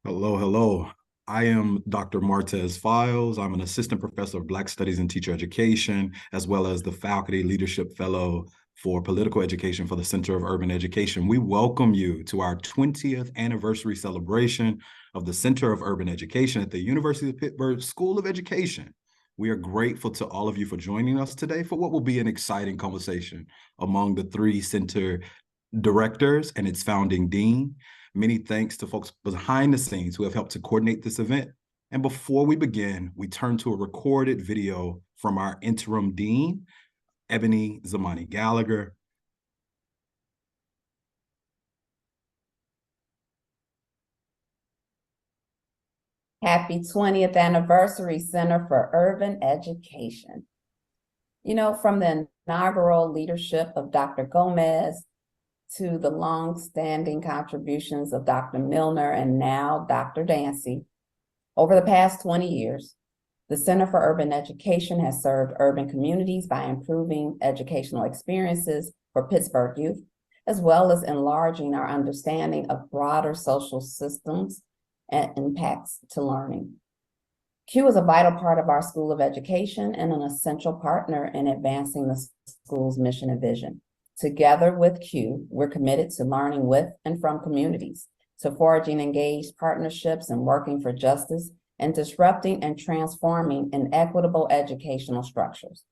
Hello, hello. I am Dr. Martez Files. I'm an assistant professor of Black Studies and Teacher Education, as well as the Faculty Leadership Fellow for Political Education for the Center of Urban Education. We welcome you to our 20th anniversary celebration of the Center of Urban Education at the University of Pittsburgh School of Education. We are grateful to all of you for joining us today for what will be an exciting conversation among the three center directors and its founding dean. Many thanks to folks behind the scenes who have helped to coordinate this event. And before we begin, we turn to a recorded video from our interim dean, Ebony Zamani Gallagher. Happy 20th anniversary, Center for Urban Education. You know, from the inaugural leadership of Dr. Gomez to the long-standing contributions of Dr. Milner and now Dr. Dancy, over the past 20 years, the Center for Urban Education has served urban communities by improving educational experiences for Pittsburgh youth, as well as enlarging our understanding of broader social systems and impacts to learning. CUE is a vital part of our School of Education and an essential partner in advancing the school's mission and vision. Together with CUE, we're committed to learning with and from communities, to forging engaged partnerships and working for justice, and disrupting and transforming inequitable educational structures.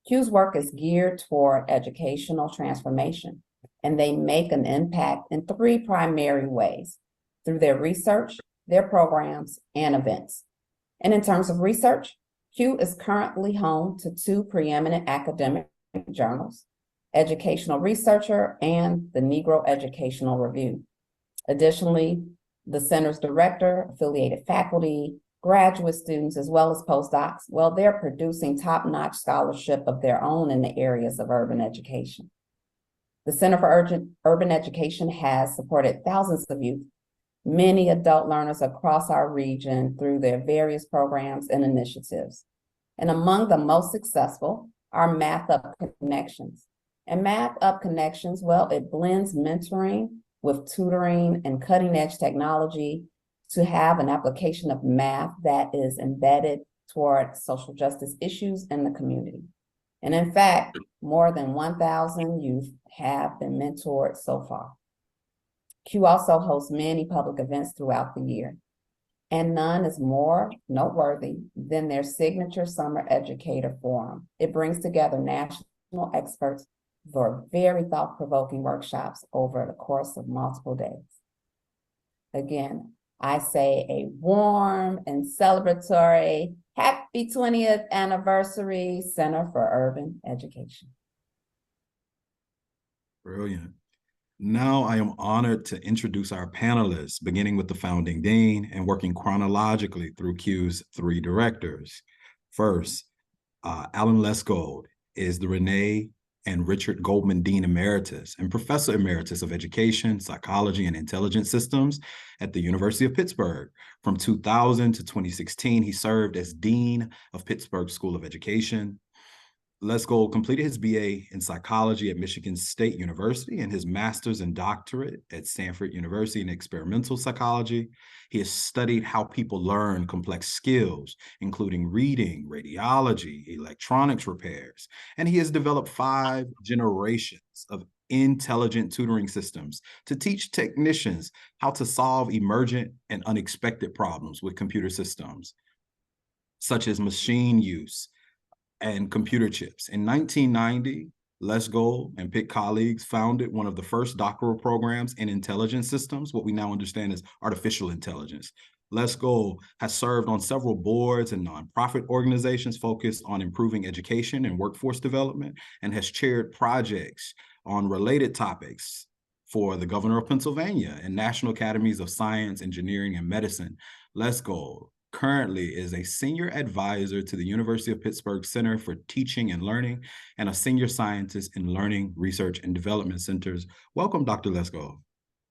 CUE's work is geared toward educational transformation, and they make an impact in three primary ways: through their research, their programs, and events. And in terms of research, CUE is currently home to two preeminent academic journals, Educational Researcher and the Negro Educational Review. Additionally, the center's director, affiliated faculty, graduate students, as well as postdocs, well, they're producing top-notch scholarship of their own in the areas of urban education. The Center for Urban Education has supported thousands of youth, many adult learners across our region through their various programs and initiatives. And among the most successful are Math Up Connections. And Math Up Connections, well, it blends mentoring with tutoring and cutting-edge technology to have an application of math that is embedded toward social justice issues in the community. And in fact, more than 1,000 youth have been mentored so far. CUE also hosts many public events throughout the year, and none is more noteworthy than their signature Summer Educator Forum. It brings together national experts for very thought-provoking workshops over the course of multiple days. Again, I say a warm and celebratory happy 20th anniversary, Center for Urban Education. Brilliant. Now I am honored to introduce our panelists, beginning with the founding dean and working chronologically through CUE's three directors. First, Alan Lesgold is the Renée and Richard Goldman Dean Emeritus and Professor Emeritus of Education, Psychology, and Intelligence Systems at the University of Pittsburgh. From 2000 to 2016, he served as Dean of Pittsburgh School of Education. Lesgold completed his BA in psychology at Michigan State University and his master's and doctorate at Stanford University in experimental psychology. He has studied how people learn complex skills, including reading, radiology, electronics repairs, and he has developed 5 generations of intelligent tutoring systems to teach technicians how to solve emergent and unexpected problems with computer systems, such as machine use and computer chips. In 1990, Lesgold and Pitt colleagues founded one of the first doctoral programs in intelligence systems, what we now understand as artificial intelligence. Lesgold has served on several boards and nonprofit organizations focused on improving education and workforce development, and has chaired projects on related topics for the governor of Pennsylvania and National Academies of Science, Engineering, and Medicine. Lesgold currently is a senior advisor to the University of Pittsburgh Center for Teaching and Learning and a senior scientist in Learning, Research, and Development Centers. Welcome, Dr. Lesgold.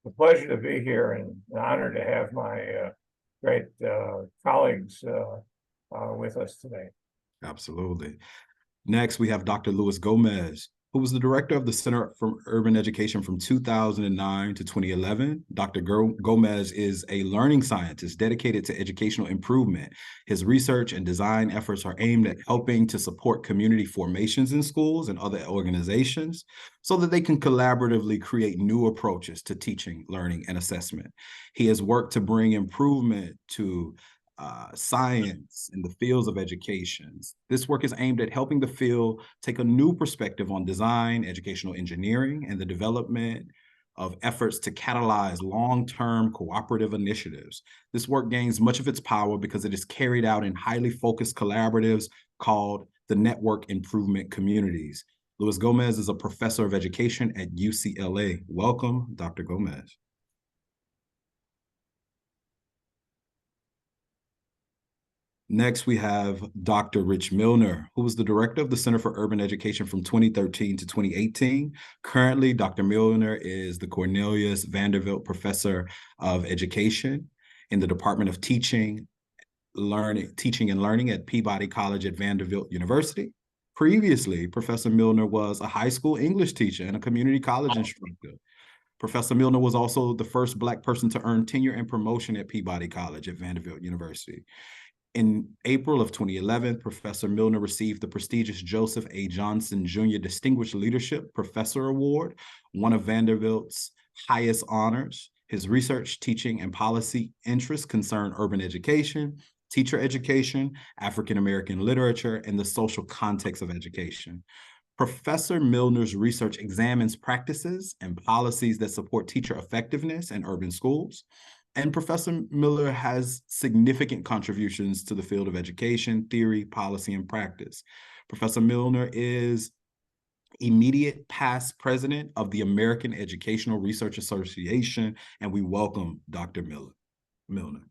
A pleasure to be here and an honor to have my great colleagues with us today. Absolutely. Next, we have Dr. Luis Gomez, who was the director of the Center for Urban Education from 2009 to 2011. Dr. Gomez is a learning scientist dedicated to educational improvement. His research and design efforts are aimed at helping to support community formations in schools and other organizations so that they can collaboratively create new approaches to teaching, learning, and assessment. He has worked to bring improvement to science in the fields of education. This work is aimed at helping the field take a new perspective on design, educational engineering, and the development of efforts to catalyze long-term cooperative initiatives. This work gains much of its power because it is carried out in highly focused collaboratives called the Network Improvement Communities. Luis Gomez is a professor of education at UCLA. Welcome, Dr. Gomez. Next, we have Dr. Rich Milner, who was the director of the Center for Urban Education from 2013 to 2018. Currently, Dr. Milner is the Cornelius Vanderbilt Professor of Education in the Department of Teaching and Learning at Peabody College at Vanderbilt University. Previously, Professor Milner was a high school English teacher and a community college instructor. Professor Milner was also the first Black person to earn tenure and promotion at Peabody College at Vanderbilt University. In April of 2011, Professor Milner received the prestigious Joseph A. Johnson Jr. Distinguished Leadership Professor Award, one of Vanderbilt's highest honors. His research, teaching, and policy interests concern urban education, teacher education, African-American literature, and the social context of education. Professor Milner's research examines practices and policies that support teacher effectiveness in urban schools. And Professor Milner has significant contributions to the field of education, theory, policy, and practice. Professor Milner is immediate past president of the American Educational Research Association, and we welcome Dr. Milner.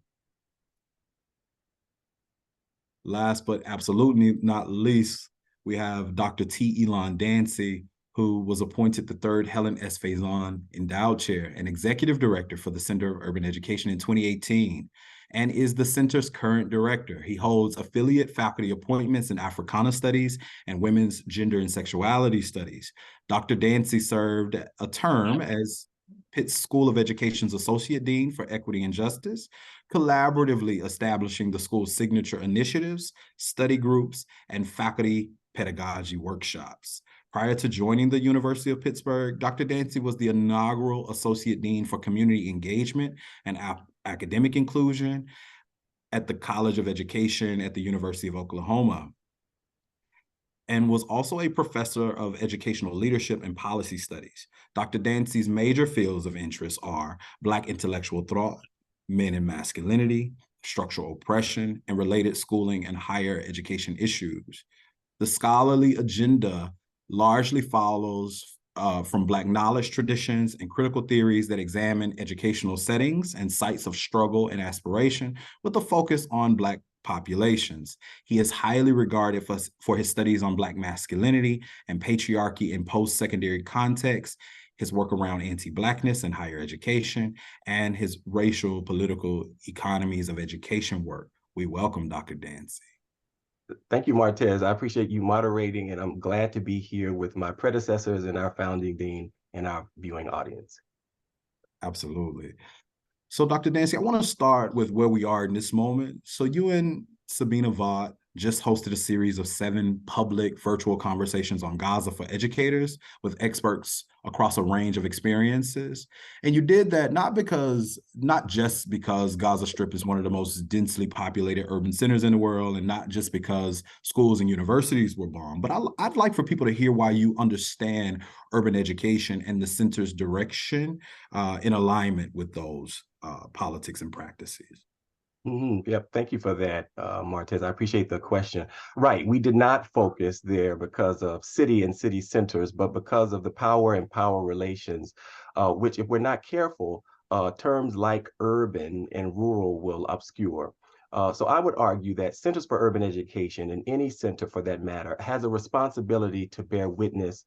Last but absolutely not least, we have Dr. T. Elon Dancy, who was appointed the third Helen S. Faison Endowed Chair and Executive Director for the Center of Urban Education in 2018, and is the center's current director. He holds affiliate faculty appointments in Africana Studies and Women's Gender and Sexuality Studies. Dr. Dancy served a term as Pitt School of Education's Associate Dean for Equity and Justice, collaboratively establishing the school's signature initiatives, study groups, and faculty pedagogy workshops. Prior to joining the University of Pittsburgh, Dr. Dancy was the inaugural Associate Dean for Community Engagement and Academic Inclusion at the College of Education at the University of Oklahoma, and was also a professor of educational leadership and policy studies. Dr. Dancy's major fields of interest are Black intellectual thought, men and masculinity, structural oppression, and related schooling and higher education issues. The scholarly agenda largely follows from Black knowledge traditions and critical theories that examine educational settings and sites of struggle and aspiration with a focus on Black populations. He is highly regarded for his studies on Black masculinity and patriarchy in post-secondary contexts, his work around anti-Blackness in higher education, and his racial political economies of education work. We welcome Dr. Dancy. Thank you, Martez. I appreciate you moderating, and I'm glad to be here with my predecessors and our founding dean and our viewing audience. Absolutely. So, Dr. Dancy, I want to start with where we are in this moment. So you and Sabina Vaught just hosted a series of 7 public virtual conversations on Gaza for educators with experts across a range of experiences. And you did that not just because Gaza Strip is one of the most densely populated urban centers in the world, and not just because schools and universities were bombed, but I'd like for people to hear why you understand urban education and the center's direction in alignment with those politics and practices. Yep, thank you for that, Martez. I appreciate the question. Right, we did not focus there because of city and city centers, but because of the power and power relations, which, if we're not careful, terms like urban and rural will obscure. So I would argue that Centers for Urban Education, and any center for that matter, has a responsibility to bear witness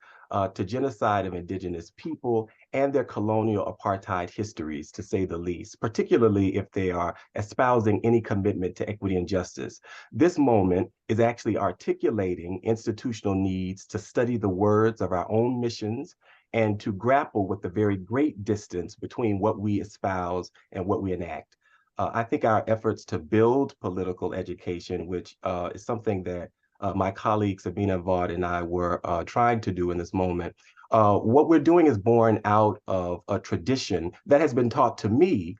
to genocide of indigenous people and their colonial apartheid histories, to say the least, particularly if they are espousing any commitment to equity and justice. This moment is actually articulating institutional needs to study the words of our own missions and to grapple with the very great distance between what we espouse and what we enact. I think our efforts to build political education, which is something that my colleague Sabina Vaught and I were trying to do in this moment, what we're doing is born out of a tradition that has been taught to me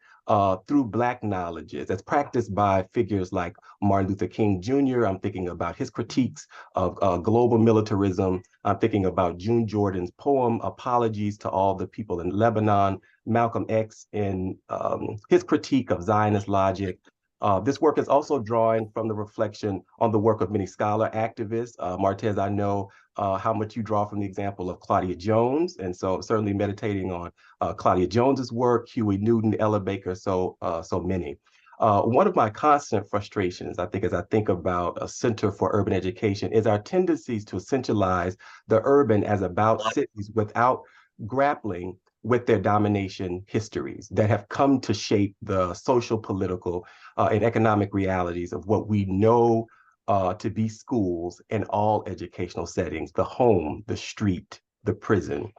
through Black knowledges, that's practiced by figures like Martin Luther King Jr. I'm thinking about his critiques of global militarism. I'm thinking about June Jordan's poem, Apologies to All the People in Lebanon, Malcolm X in his critique of Zionist logic. This work is also drawing from the reflection on the work of many scholar activists. Martez, I know how much you draw from the example of Claudia Jones, and so certainly meditating on Claudia Jones's work, Huey Newton, Ella Baker, so many. One of my constant frustrations, I think, as I think about a Center for Urban Education, is our tendencies to essentialize the urban as about cities without grappling with their domination histories that have come to shape the social, political, and economic realities of what we know to be schools in all educational settings, the home, the street, the prison.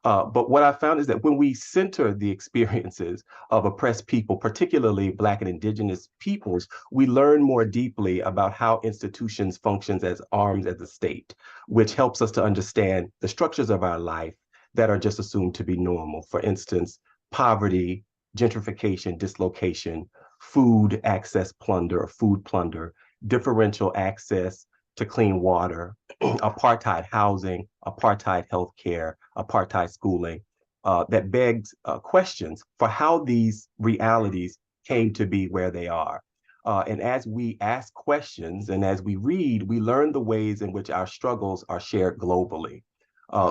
But what I found is that when we center the experiences of oppressed people, particularly Black and Indigenous peoples, we learn more deeply about how institutions functions as arms of the state, which helps us to understand the structures of our life that are just assumed to be normal. For instance, poverty, gentrification, dislocation, food access plunder or food plunder, differential access to clean water, apartheid housing, apartheid healthcare, apartheid schooling, that begs questions for how these realities came to be where they are. And as we ask questions and as we read, we learn the ways in which our struggles are shared globally.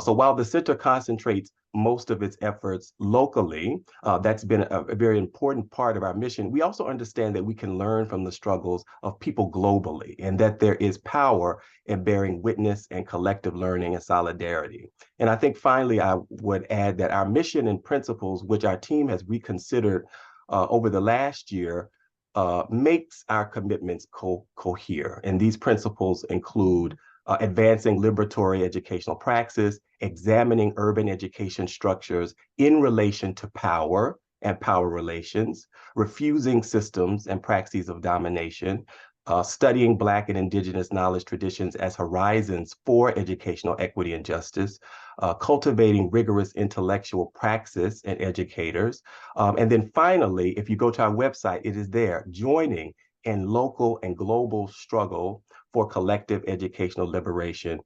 So while the center concentrates most of its efforts locally, that's been a very important part of our mission. We also understand that we can learn from the struggles of people globally, and that there is power in bearing witness and collective learning and solidarity. And I think finally, I would add that our mission and principles, which our team has reconsidered over the last year, makes our commitments cohere. And these principles include advancing liberatory educational praxis, examining urban education structures in relation to power and power relations, refusing systems and praxis of domination, studying Black and Indigenous knowledge traditions as horizons for educational equity and justice, cultivating rigorous intellectual praxis in educators. And then finally, if you go to our website, it is there, joining in local and global struggle for collective educational liberation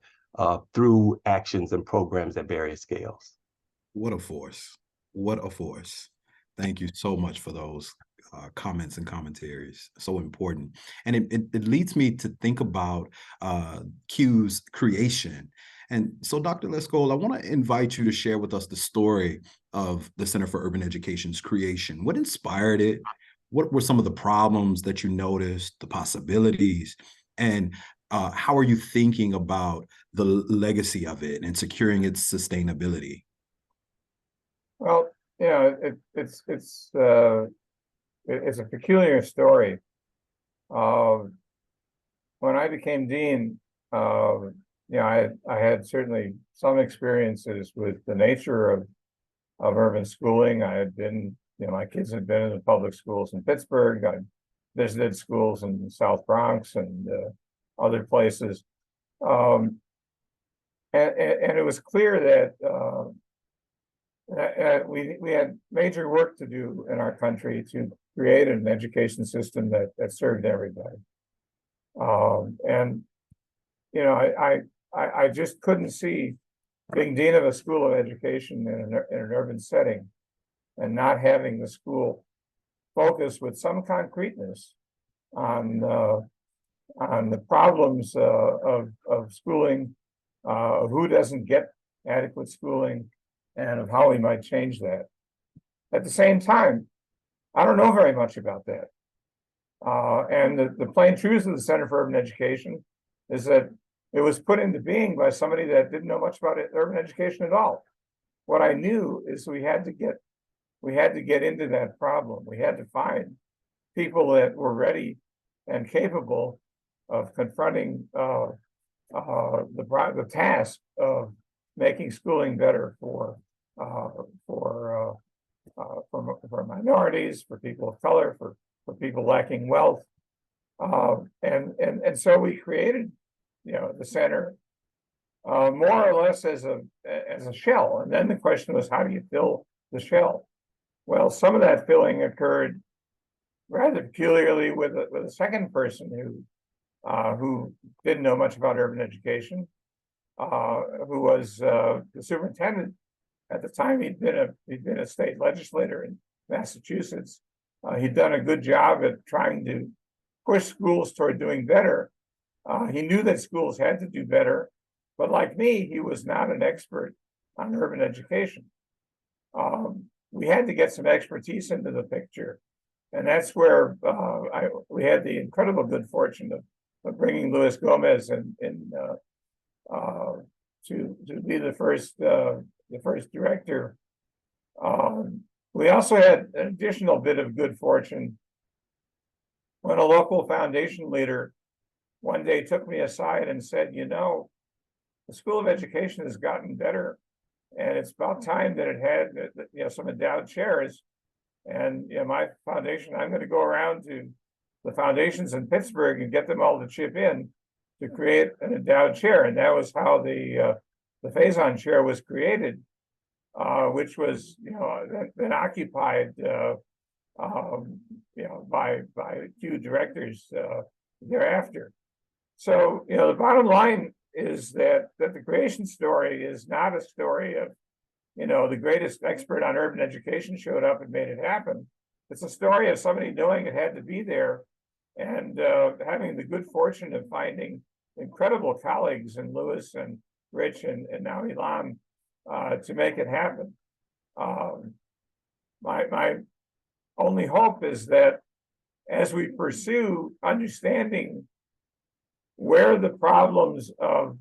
through actions and programs at various scales. What a force. What a force. Thank you so much for those comments and commentaries. So important. And it leads me to think about CUE's creation. And so, Dr. Lesgold, I want to invite you to share with us the story of the Center for Urban Education's creation. What inspired it? What were some of the problems that you noticed, the possibilities, and how are you thinking about the legacy of it and securing its sustainability? Well, you know, it's a peculiar story. When I became dean, you know, I had certainly some experiences with the nature of urban schooling. I had been, you know, my kids had been in the public schools in Pittsburgh. I visited schools in the South Bronx and other places. And it was clear that we had major work to do in our country to create an education system that served everybody. And you know, I just couldn't see being dean of a school of education in an urban setting and not having the school focus with some concreteness on the problems of schooling, of who doesn't get adequate schooling, and of how we might change that. At the same time, I don't know very much about that. And the plain truth of the Center for Urban Education is that it was put into being by somebody that didn't know much about urban education at all. What I knew is we had to get into that problem. We had to find people that were ready and capable of confronting the task of making schooling better for minorities, for people of color, for people lacking wealth, and so we created, the center more or less as a shell, and then the question was, how do you fill the shell? Well, some of that filling occurred rather peculiarly with a second person who didn't know much about urban education, who was the superintendent at the time. He'd been a state legislator in Massachusetts. He'd done a good job at trying to push schools toward doing better. He knew that schools had to do better, but like me, he was not an expert on urban education. We had to get some expertise into the picture, and that's where we had the incredible good fortune of bringing Luis Gomez in to be the first director. We also had an additional bit of good fortune when a local foundation leader one day took me aside and said, the School of Education has gotten better, and it's about time that it had some endowed chairs. And my foundation, I'm going to go around to the foundations in Pittsburgh and get them all to chip in to create an endowed chair. And that was how the Faison chair was created, which was then occupied by few directors thereafter. So the bottom line is that the creation story is not a story of the greatest expert on urban education showed up and made it happen. It's a story of somebody knowing it had to be there and having the good fortune of finding incredible colleagues in Louis and Rich and now Elon to make it happen. My only hope is that as we pursue understanding where the problems of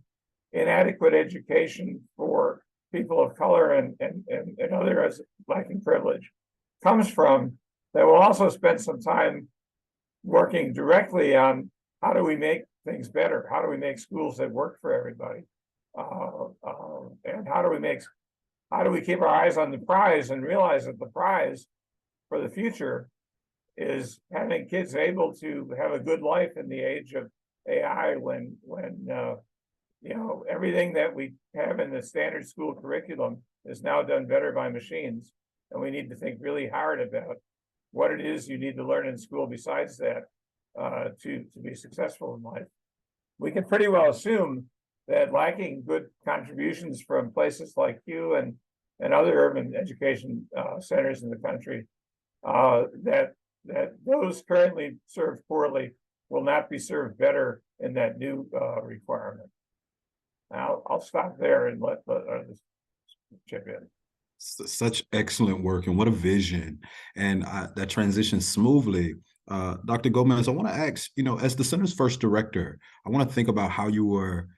inadequate education for people of color and others lacking privilege comes from, that we'll also spend some time working directly on how do we make things better? How do we make schools that work for everybody? And how do we keep our eyes on the prize and realize that the prize for the future is having kids able to have a good life in the age of AI, when everything that we have in the standard school curriculum is now done better by machines, and we need to think really hard about what it is you need to learn in school besides that to be successful in life. We can pretty well assume that lacking good contributions from places like you and other urban education centers in the country, that those currently served poorly will not be served better in that new requirement. Now, I'll stop there and let others chip in. Such excellent work, and what a vision. And that transitions smoothly. Dr. Goldman, I want to ask, as the center's first director, I want to think about how you were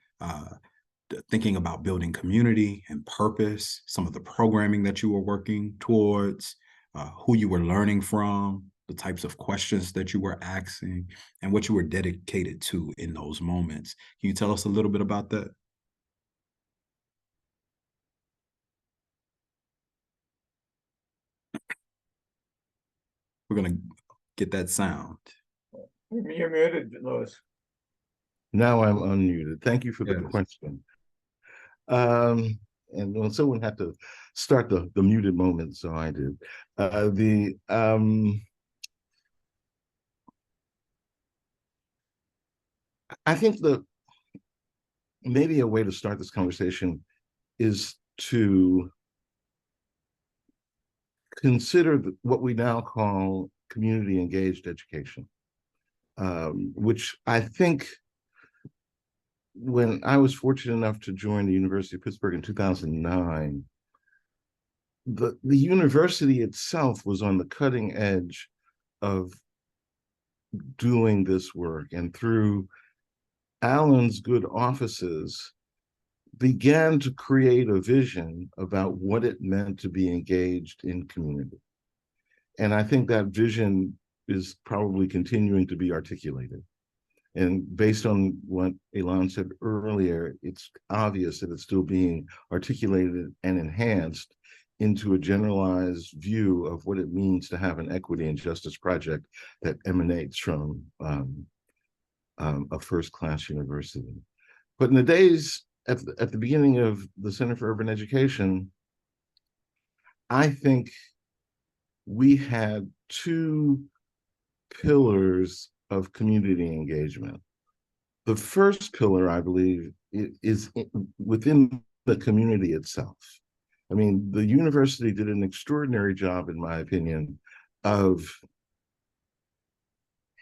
thinking about building community and purpose, some of the programming that you were working towards, who you were learning from, the types of questions that you were asking, and what you were dedicated to in those moments. Can you tell us a little bit about that? We're going to get that sound. You're muted, Louis. Now I'm unmuted. Thank you for the Yes. question. And someone had to start the muted moment, so I did. I think maybe a way to start this conversation is to consider what we now call community engaged education, which I think, when I was fortunate enough to join the University of Pittsburgh in 2009, the university itself was on the cutting edge of doing this work and through Alan's good offices began to create a vision about what it meant to be engaged in community. And I think that vision is probably continuing to be articulated. And based on what Elon said earlier, it's obvious that it's still being articulated and enhanced into a generalized view of what it means to have an equity and justice project that emanates from a first-class university. But in the days at the beginning of the Center for Urban Education, I think we had two pillars of community engagement. The first pillar, I believe, is within the community itself. I mean, the university did an extraordinary job, in my opinion, of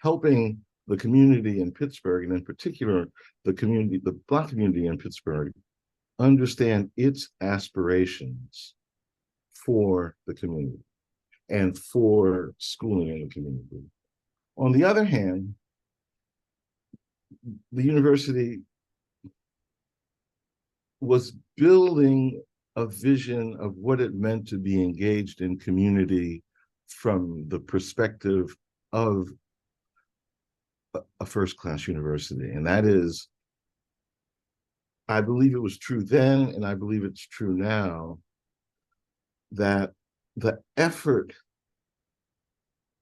helping the community in Pittsburgh, and in particular, the Black community in Pittsburgh, understand its aspirations for the community and for schooling in the community. On the other hand, the university was building a vision of what it meant to be engaged in community from the perspective of a first-class university. And that is, I believe it was true then, and I believe it's true now, that the effort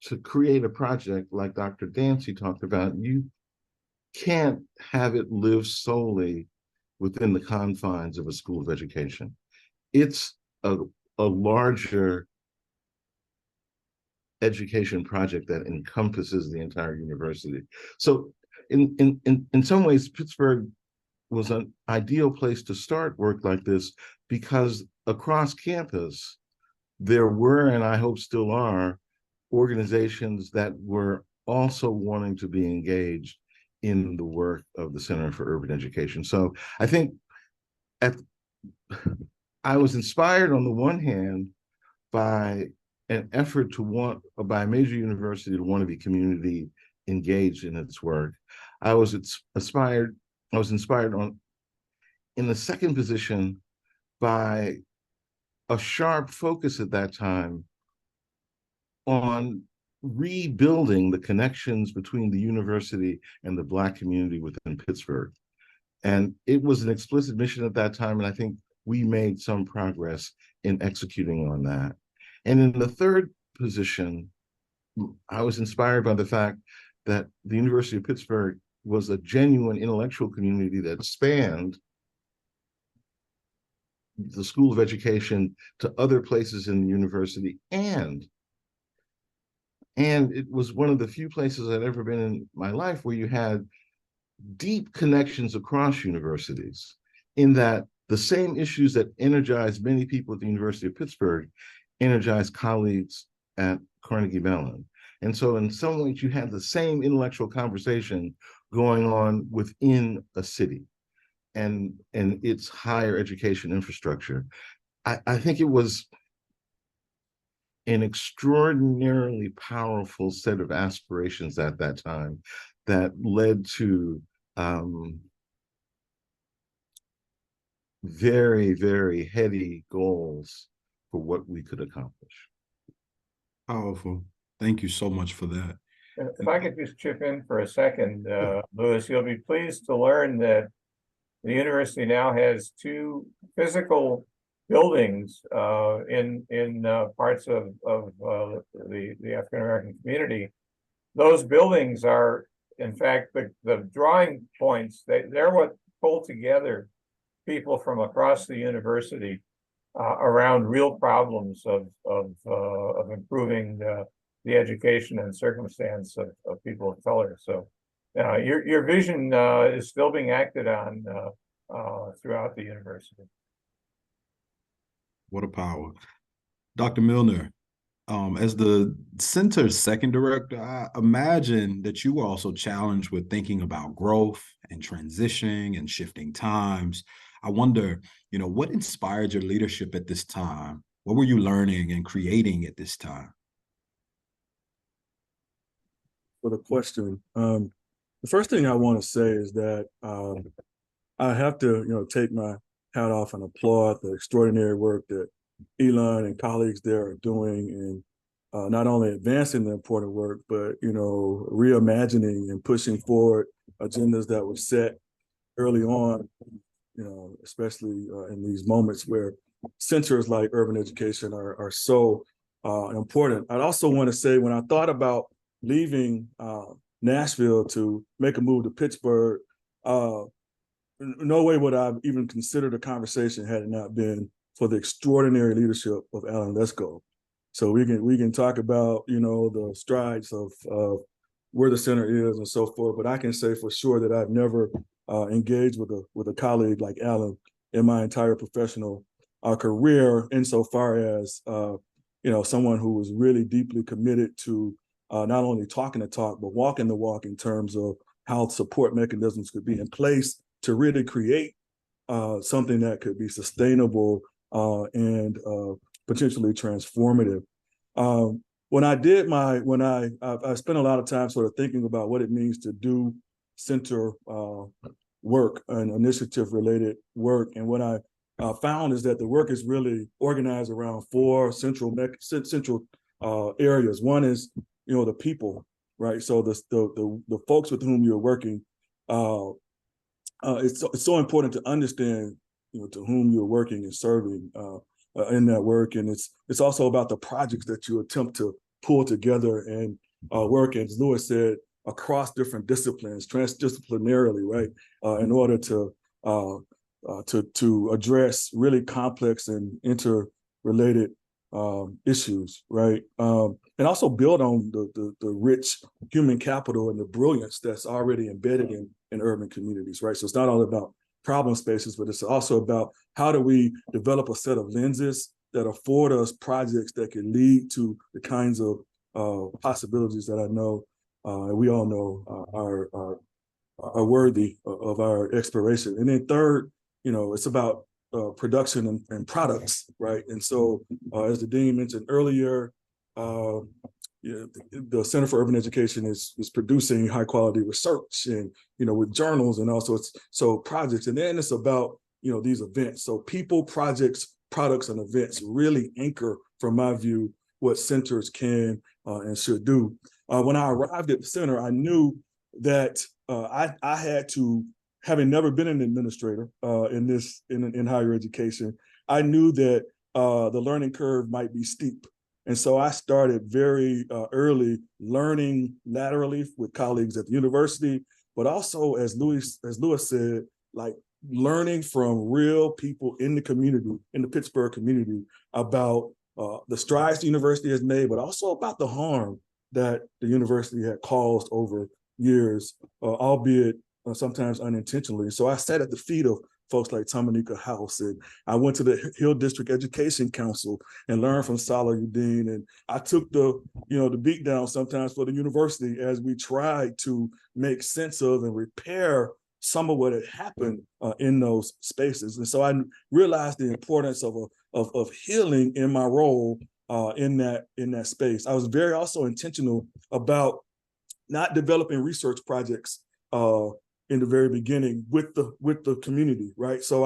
to create a project like Dr. Dancy talked about, you can't have it live solely within the confines of a school of education. It's a larger education project that encompasses the entire university. So in some ways, Pittsburgh was an ideal place to start work like this, because across campus, there were, and I hope still are, organizations that were also wanting to be engaged in the work of the Center for Urban Education. So I think I was inspired on the one hand by an effort by a major university to want to be community engaged in its work. I was inspired in the second position by a sharp focus at that time on rebuilding the connections between the university and the Black community within Pittsburgh. And it was an explicit mission at that time, and I think we made some progress in executing on that. And in the third position, I was inspired by the fact that the University of Pittsburgh was a genuine intellectual community that spanned the School of Education to other places in the university, and it was one of the few places I'd ever been in my life where you had deep connections across universities, in that the same issues that energized many people at the University of Pittsburgh energized colleagues at Carnegie Mellon. And so in some ways, you had the same intellectual conversation going on within a city and its higher education infrastructure. I think it was an extraordinarily powerful set of aspirations at that time that led to very, very heady goals for what we could accomplish. Powerful. Thank you so much for that. If I could just chip in for a second, Louis, you'll be pleased to learn that the university now has two physical buildings in parts of the African American community. Those buildings are, in fact, the drawing points. They're what pull together people from across the university around real problems of improving the education and circumstance of people of color. So your vision is still being acted on throughout the university. What a power. Dr. Milner, as the center's second director, I imagine that you were also challenged with thinking about growth and transitioning and shifting times. I wonder, what inspired your leadership at this time? What were you learning and creating at this time? for the question. The first thing I want to say is that I have to, take my hat off and applaud the extraordinary work that Elon and colleagues there are doing in not only advancing the important work, but reimagining and pushing forward agendas that were set early on. Especially in these moments where centers like urban education are so important. I'd also want to say, when I thought about leaving Nashville to make a move to Pittsburgh, no way would I have even considered a conversation had it not been for the extraordinary leadership of Alan Lesgold. So we can talk about the strides of where the center is and so forth, but I can say for sure that I've never engaged with a colleague like Alan in my entire professional career, insofar as someone who was really deeply committed to not only talking the talk but walking the walk in terms of how support mechanisms could be in place to really create something that could be sustainable and potentially transformative. When I spent a lot of time sort of thinking about what it means to do center work and initiative related work. And what I found is that the work is really organized around four central areas. One is, the people, right? So the folks with whom you're working, it's so important to understand, to whom you're working and serving in that work. And it's also about the projects that you attempt to pull together and work, as Lewis said, across different disciplines, transdisciplinarily, right? In order to address really complex and interrelated issues, right? And also build on the rich human capital and the brilliance that's already embedded in urban communities, right? So it's not all about problem spaces, but it's also about how do we develop a set of lenses that afford us projects that can lead to the kinds of possibilities that I know we all know are worthy of our exploration. And then third, it's about production and products, right? And so, as the dean mentioned earlier, the Center for Urban Education is producing high quality research and with journals and also projects. And then it's about these events. So people, projects, products, and events really anchor, from my view, what centers can and should do. When I arrived at the center, I knew that I had to, having never been an administrator in higher education, I knew that the learning curve might be steep. And so I started very early learning laterally with colleagues at the university, but also, as Lewis said, like learning from real people in the community, in the Pittsburgh community, about the strides the university has made, but also about the harm that the university had caused over years, albeit sometimes unintentionally. So I sat at the feet of folks like Tamanika House, and I went to the Hill District Education Council and learned from Salah Udine, and I took the beat down sometimes for the university as we tried to make sense of and repair some of what had happened in those spaces. And so I realized the importance of healing in my role in that space. I was very also intentional about not developing research projects in the very beginning with the community, right? So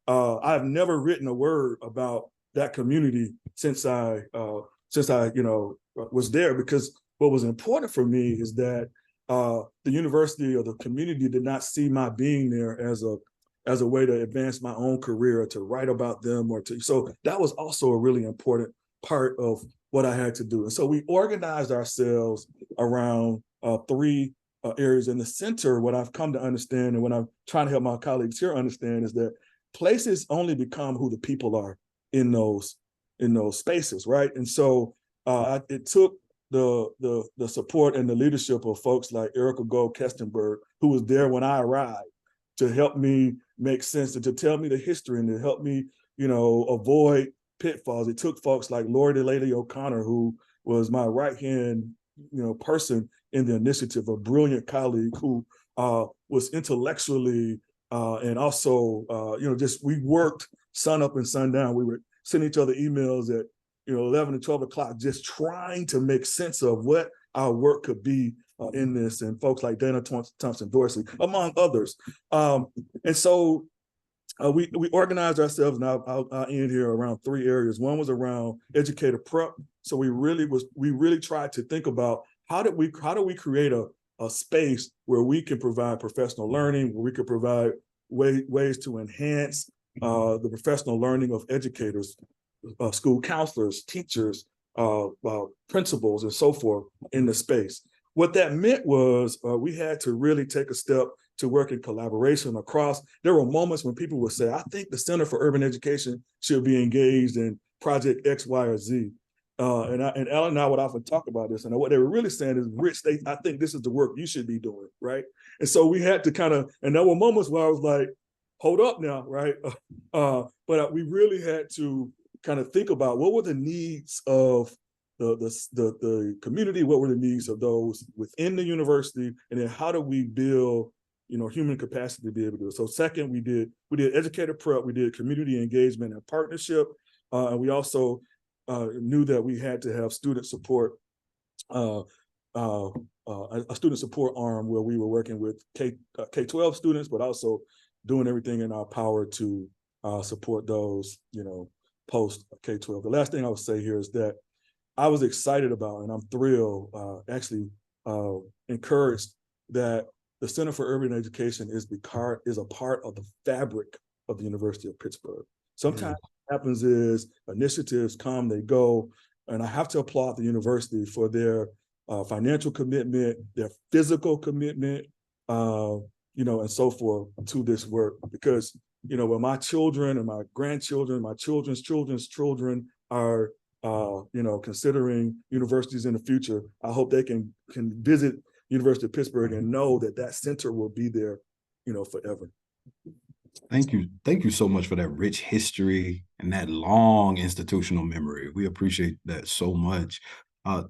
I've never written a word about that community since I was there, because what was important for me is that the university or the community did not see my being there as a way to advance my own career or to write about them so that was also a really important part of what I had to do. And so we organized ourselves around three areas in the center. What I've come to understand, and what I'm trying to help my colleagues here understand, is that places only become who the people are in those spaces, right? And so it took the support and the leadership of folks like Erica Gold Kestenberg, who was there when I arrived, to help me make sense and to tell me the history and to help me, avoid pitfalls. It took folks like Lori DeLady O'Connor, who was my right-hand, person in the initiative, a brilliant colleague who was intellectually and also, we worked sun up and sun down. We would send each other emails at 11 and 12 o'clock, just trying to make sense of what our work could be in this, and folks like Dana Thompson Dorsey, among others. And so we organized ourselves, and I'll end here around 3 areas. One was around educator prep. So we really tried to think about how do we create a space where we can provide professional learning, where we could provide ways to enhance the professional learning of educators, school counselors, teachers, principals, and so forth in the space. What that meant was we had to really take a step to work in collaboration across. There were moments when people would say, I think the Center for Urban Education should be engaged in project X, Y, or Z. And Alan and I would often talk about this. And what they were really saying is, Rich, I think this is the work you should be doing, right? And so we had to kind of, and there were moments where I was like, hold up now, right? But we really had to kind of think about what were the needs of the community, what were the needs of those within the university, and then how do we build, human capacity to be able to do it. So second, we did educator prep, we did community engagement and partnership, and we also knew that we had to have student support, a student support arm where we were working with K-12 students, but also doing everything in our power to support those, post K-12. The last thing I would say here is that I was excited about, and I'm thrilled, actually encouraged that the Center for Urban Education is a part of the fabric of the University of Pittsburgh. Sometimes what happens is initiatives come, they go, and I have to applaud the university for their financial commitment, their physical commitment, and so forth to this work. Because, when my children and my grandchildren, my children's children's children are considering universities in the future, I hope they can visit University of Pittsburgh and know that center will be there, forever. Thank you. Thank you so much for that rich history and that long institutional memory. We appreciate that so much.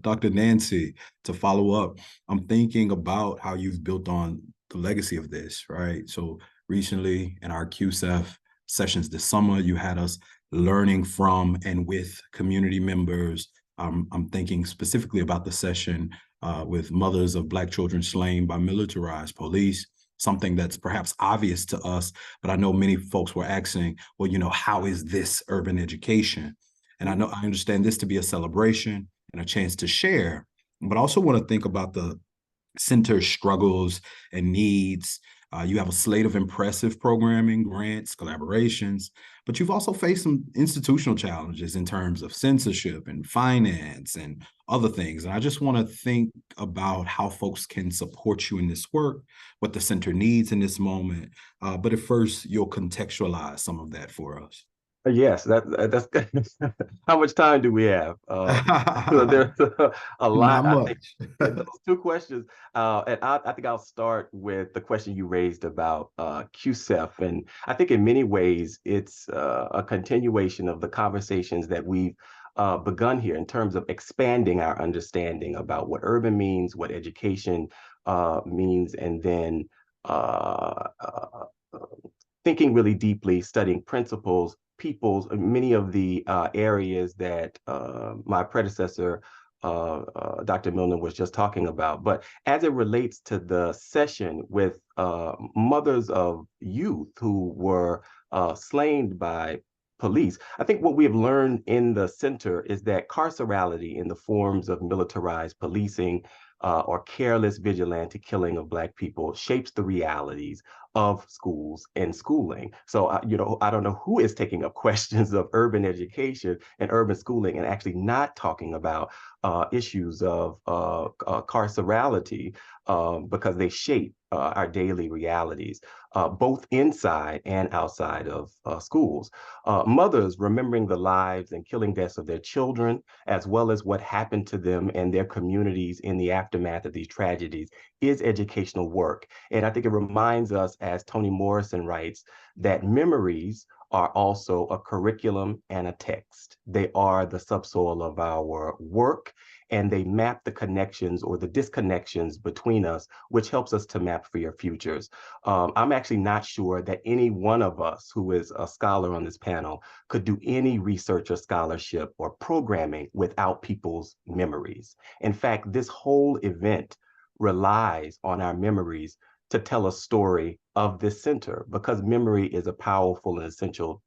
Dr. Dancy, to follow up, I'm thinking about how you've built on the legacy of this, right? So recently in our QCEF sessions this summer, you had us learning from and with community members. I'm thinking specifically about the session with mothers of Black children slain by militarized police, something that's perhaps obvious to us, but I know many folks were asking, well, how is this urban education? And I understand this to be a celebration and a chance to share, but I also want to think about the center's struggles and needs. You have a slate of impressive programming, grants, collaborations, but you've also faced some institutional challenges in terms of censorship and finance and other things. And I just want to think about how folks can support you in this work, what the center needs in this moment. But at first, you'll contextualize some of that for us. Yes, that's how much time do we have? There's a lot. Not much. Those 2 questions, and I think I'll start with the question you raised about QCEF, and I think in many ways it's a continuation of the conversations that we've begun here in terms of expanding our understanding about what urban means, what education means, and then thinking really deeply, studying principles, peoples, many of the areas that my predecessor, Dr. Milner, was just talking about. But as it relates to the session with mothers of youth who were slain by police, I think what we have learned in the center is that carcerality in the forms of militarized policing or careless vigilante killing of Black people shapes the realities of schools and schooling. So, I don't know who is taking up questions of urban education and urban schooling and actually not talking about issues of carcerality because they shape our daily realities, both inside and outside of schools. Mothers remembering the lives and killing deaths of their children, as well as what happened to them and their communities in the aftermath of these tragedies, is educational work. And I think it reminds us, as Toni Morrison writes, that memories are also a curriculum and a text. They are the subsoil of our work, and they map the connections or the disconnections between us, which helps us to map for your futures. I'm actually not sure that any one of us who is a scholar on this panel could do any research or scholarship or programming without people's memories. In fact, this whole event relies on our memories to tell a story of this center, because memory is a powerful and essential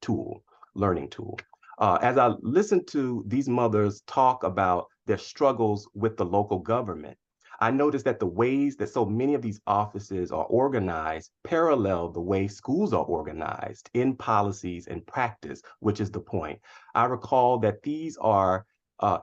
tool, learning tool. As I listen to these mothers talk about their struggles with the local government, I noticed that the ways that so many of these offices are organized parallel the way schools are organized in policies and practice, which is the point. I recall that these are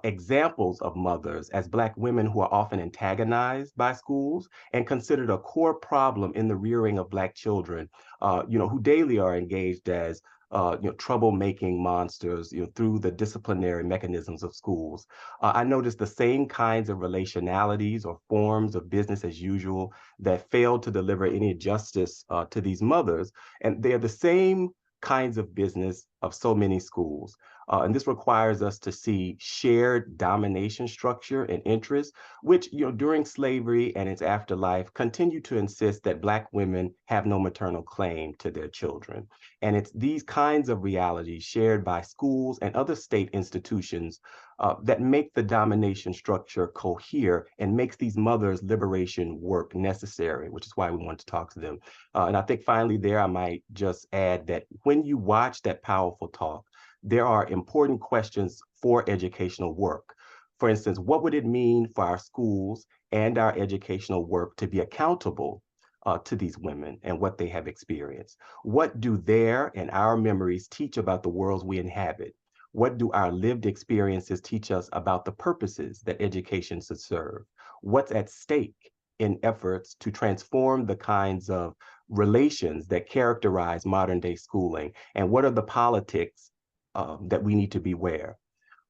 examples of mothers as Black women who are often antagonized by schools and considered a core problem in the rearing of Black children, who daily are engaged as troublemaking monsters, through the disciplinary mechanisms of schools. I noticed the same kinds of relationalities or forms of business as usual that failed to deliver any justice to these mothers. And they're the same kinds of business of so many schools. And this requires us to see shared domination structure and interests, which, during slavery and its afterlife, continue to insist that Black women have no maternal claim to their children. And it's these kinds of realities shared by schools and other state institutions that make the domination structure cohere and makes these mothers' liberation work necessary, which is why we want to talk to them. And I think finally there, I might just add that when you watch that powerful talk, there are important questions for educational work. For instance, what would it mean for our schools and our educational work to be accountable to these women and what they have experienced? What do their and our memories teach about the worlds we inhabit? What do our lived experiences teach us about the purposes that education should serve? What's at stake in efforts to transform the kinds of relations that characterize modern day schooling? And what are the politics that we need to beware?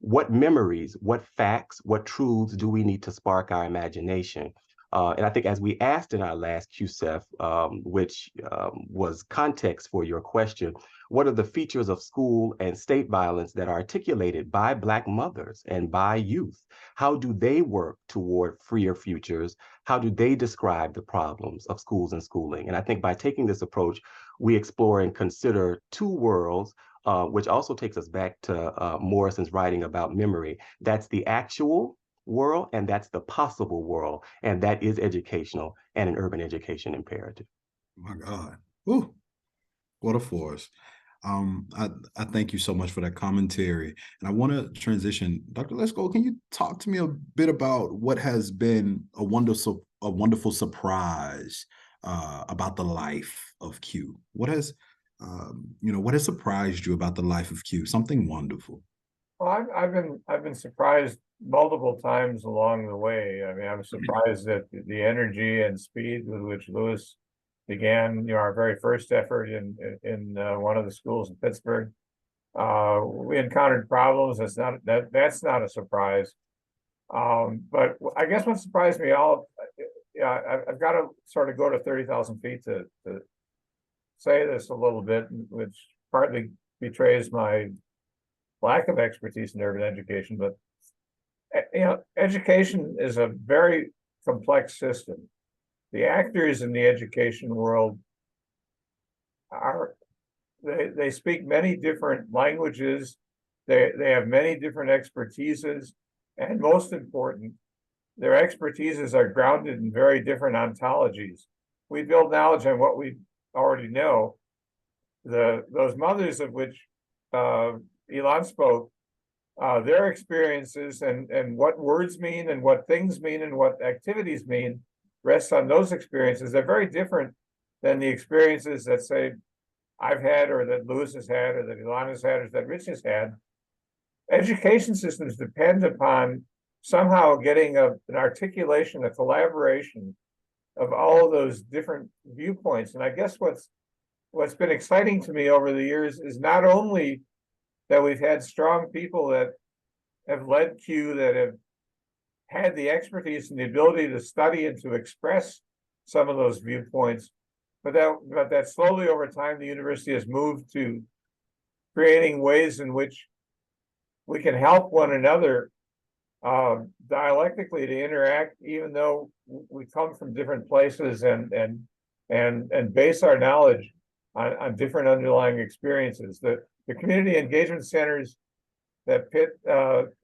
What memories, what facts, what truths do we need to spark our imagination? And I think as we asked in our last QCEF, which was context for your question, what are the features of school and state violence that are articulated by Black mothers and by youth? How do they work toward freer futures? How do they describe the problems of schools and schooling? And I think by taking this approach, we explore and consider two worlds, which also takes us back to Morrison's writing about memory. That's the actual world, and that's the possible world, and that is educational and an urban education imperative. My God. Ooh, what a force. I thank you so much for that commentary. And I want to transition. Dr. Lesgold, can you talk to me a bit about what has been a wonderful surprise about the life of Q? What has surprised you about the life of Q? Something wonderful. Well, I've been surprised multiple times along the way. I mean, I'm surprised at the energy and speed with which Lewis began, our very first effort in one of the schools in Pittsburgh. We encountered problems. That's not a surprise. But I guess what surprised me I've got to sort of go to 30,000 feet to say this a little bit, which partly betrays my lack of expertise in urban education, but education is a very complex system. The actors in the education world they speak many different languages, they have many different expertises, and most important, their expertises are grounded in very different ontologies. We build knowledge on what we already know. Those mothers of which Elon spoke, their experiences and what words mean and what things mean and what activities mean rests on those experiences. They're very different than the experiences that, say, I've had, or that Lewis has had, or that Elon has had, or that Rich has had. Education systems depend upon somehow getting an articulation, a collaboration of all of those different viewpoints. And I guess what's been exciting to me over the years is not only that we've had strong people that have led Q, that have had the expertise and the ability to study and to express some of those viewpoints, but that slowly over time the university has moved to creating ways in which we can help one another dialectically to interact, even though we come from different places and base our knowledge on different underlying experiences. The community engagement centers that Pitt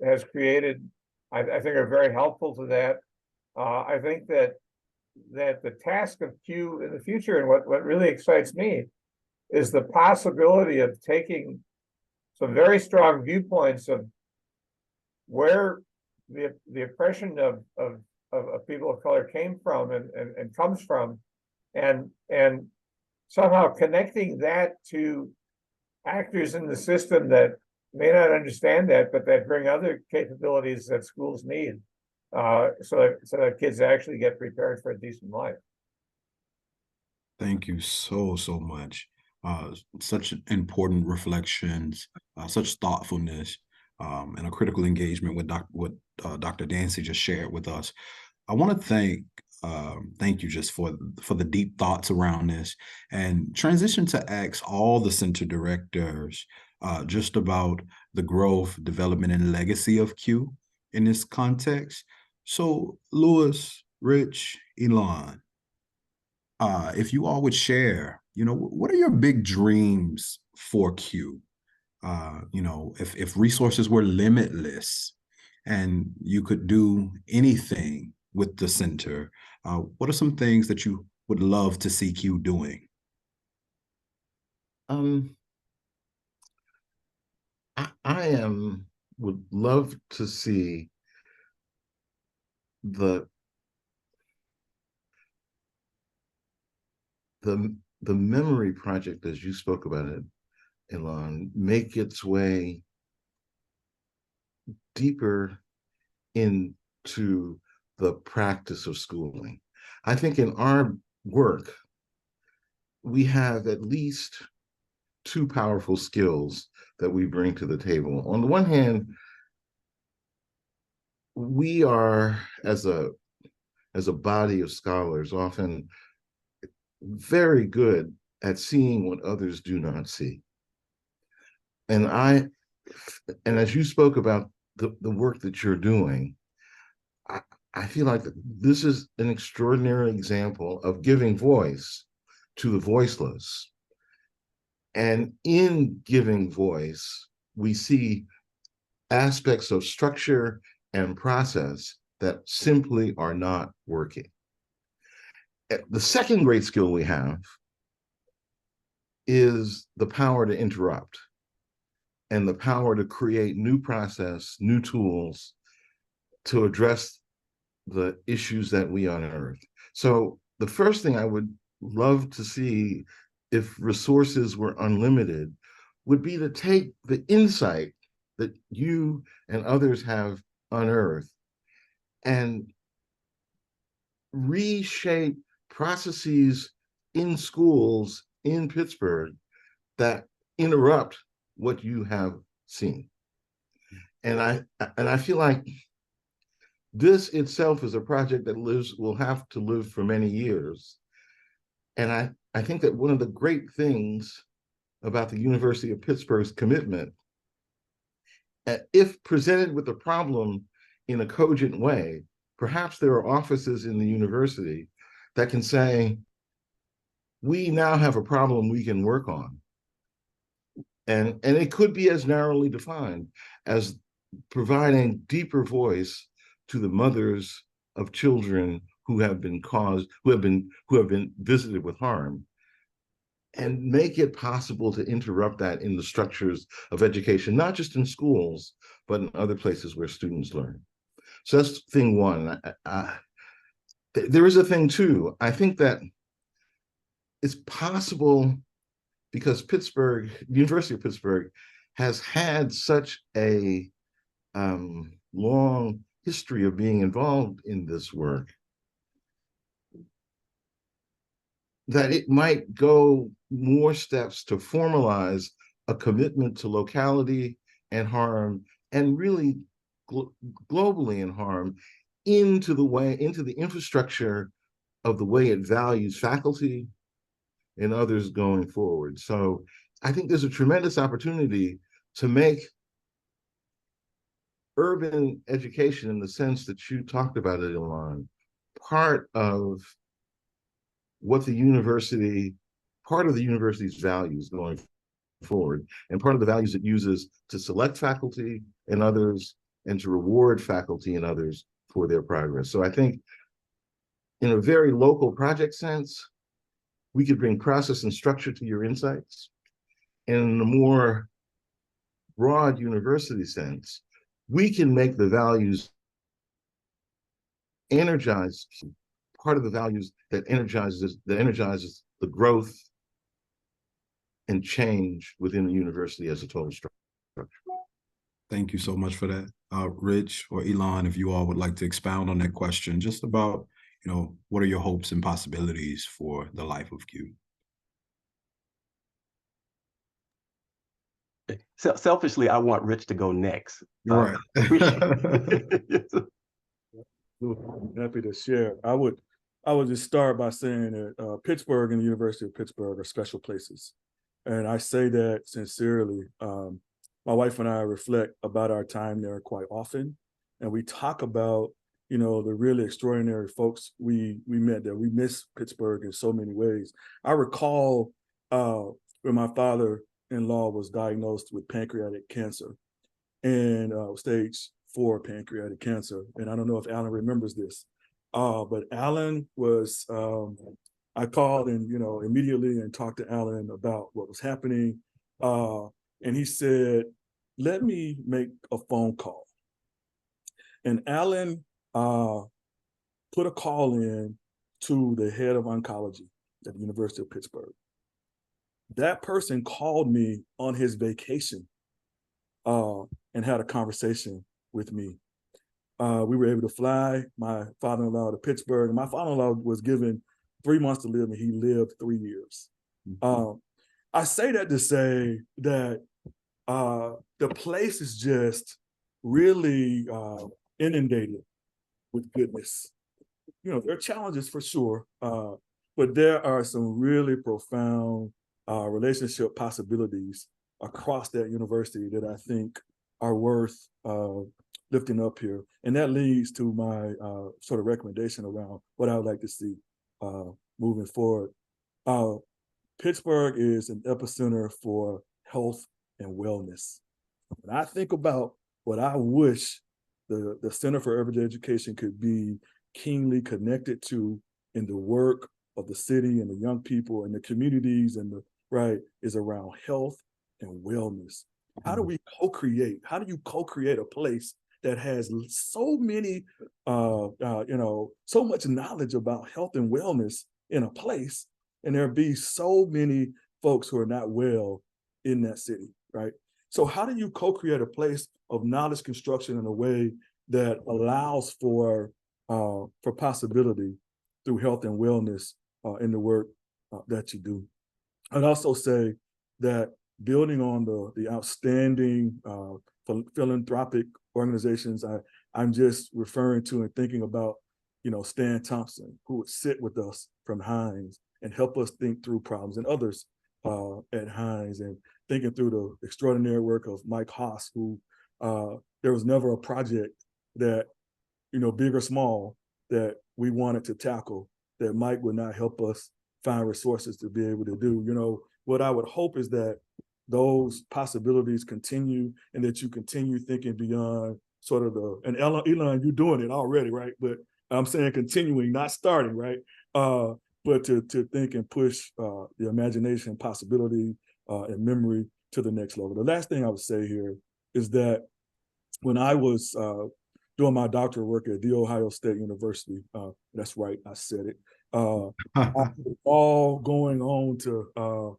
has created, I think, are very helpful to that. I think that the task of Q in the future, and what really excites me, is the possibility of taking some very strong viewpoints of where the oppression of people of color came from and comes from, and somehow connecting that to actors in the system that may not understand that, but that bring other capabilities that schools need, so that kids actually get prepared for a decent life. Thank you so much. Such important reflections, such thoughtfulness, and a critical engagement with Dr. Dancy just shared with us. I want to thank you just for the deep thoughts around this, and transition to ask all the center directors just about the growth, development, and legacy of Q in this context. So, Louis, Rich, Elon, if you all would share, what are your big dreams for Q? If resources were limitless and you could do anything with the center, what are some things that you would love to see Q doing? Would love to see the memory project, as you spoke about it, Elon, make its way deeper into the practice of schooling. I think in our work, we have at least two powerful skills that we bring to the table. On the one hand, we are, as a body of scholars, often very good at seeing what others do not see. And as you spoke about the work that you're doing, I feel like this is an extraordinary example of giving voice to the voiceless. And in giving voice, we see aspects of structure and process that simply are not working. The second great skill we have is the power to interrupt and the power to create new process, new tools to address the issues that we unearth. So the first thing I would love to see, if resources were unlimited, would be to take the insight that you and others have unearthed and reshape processes in schools in Pittsburgh that interrupt what you have seen. And I feel like this itself is a project that will have to live for many years. And I think that one of the great things about the University of Pittsburgh's commitment, if presented with a problem in a cogent way, perhaps there are offices in the university that can say, we now have a problem we can work on. And it could be as narrowly defined as providing deeper voice to the mothers of children who have been visited with harm, and make it possible to interrupt that in the structures of education, not just in schools, but in other places where students learn. So that's thing one. There is a thing two. I think that it's possible, because University of Pittsburgh has had such a long history of being involved in this work, that it might go more steps to formalize a commitment to locality and harm, and really globally in harm, into the infrastructure of the way it values faculty and others going forward. So I think there's a tremendous opportunity to make urban education, in the sense that you talked about it, Elon, part of the university's values going forward, and part of the values it uses to select faculty and others, and to reward faculty and others for their progress. So I think in a very local project sense, we could bring process and structure to your insights. And in a more broad university sense, we can make the values energize, part of the values that energizes the growth and change within the university as a total structure. Thank you so much for that. Rich or Elon, if you all would like to expound on that question, just about, what are your hopes and possibilities for the life of Q? Selfishly, I want Rich to go next. Right. Happy to share. I would just start by saying that Pittsburgh and the University of Pittsburgh are special places. And I say that sincerely. My wife and I reflect about our time there quite often. And we talk about, the really extraordinary folks we met there. We miss Pittsburgh in so many ways. I recall when my father-in-law was diagnosed with pancreatic cancer and stage 4 pancreatic cancer. And I don't know if Alan remembers this, but Alan was, I called and, immediately and talked to Alan about what was happening. And he said, let me make a phone call. And Alan put a call in to the head of oncology at the University of Pittsburgh. That person called me on his vacation and had a conversation with me. We were able to fly my father-in-law to Pittsburgh. My father-in-law was given 3 months to live, and he lived 3 years. I say that to say that the place is just really inundated with goodness. There are challenges for sure, but there are some really profound relationship possibilities across that university that I think are worth lifting up here. And that leads to my sort of recommendation around what I would like to see moving forward. Pittsburgh is an epicenter for health and wellness. When I think about what I wish the Center for Urban Education could be keenly connected to in the work of the city and the young people and the communities and is around health and wellness. How do we co-create? How do you co-create a place that has so many, so much knowledge about health and wellness in a place, and there be so many folks who are not well in that city, right? So how do you co-create a place of knowledge construction in a way that allows for possibility through health and wellness in the work that you do? I'd also say that building on the outstanding philanthropic organizations I'm just referring to and thinking about, Stan Thompson, who would sit with us from Hines and help us think through problems, and others at Hines, and thinking through the extraordinary work of Mike Haas, who there was never a project that, big or small, that we wanted to tackle that Mike would not help us find resources to be able to do. What I would hope is that those possibilities continue, and that you continue thinking beyond sort of and Elon, you're doing it already, right? But I'm saying continuing, not starting, right? But to think and push the imagination, possibility, and memory to the next level. The last thing I would say here is that when I was doing my doctoral work at The Ohio State University, that's right, I said it, all going on to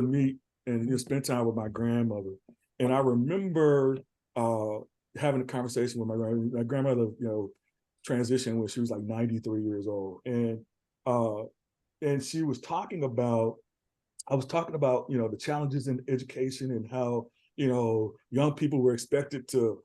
meet and spend time with my grandmother. And I remember having a conversation with my grandmother, transitioned when she was like 93 years old. And she was talking about, the challenges in education and how, young people were expected to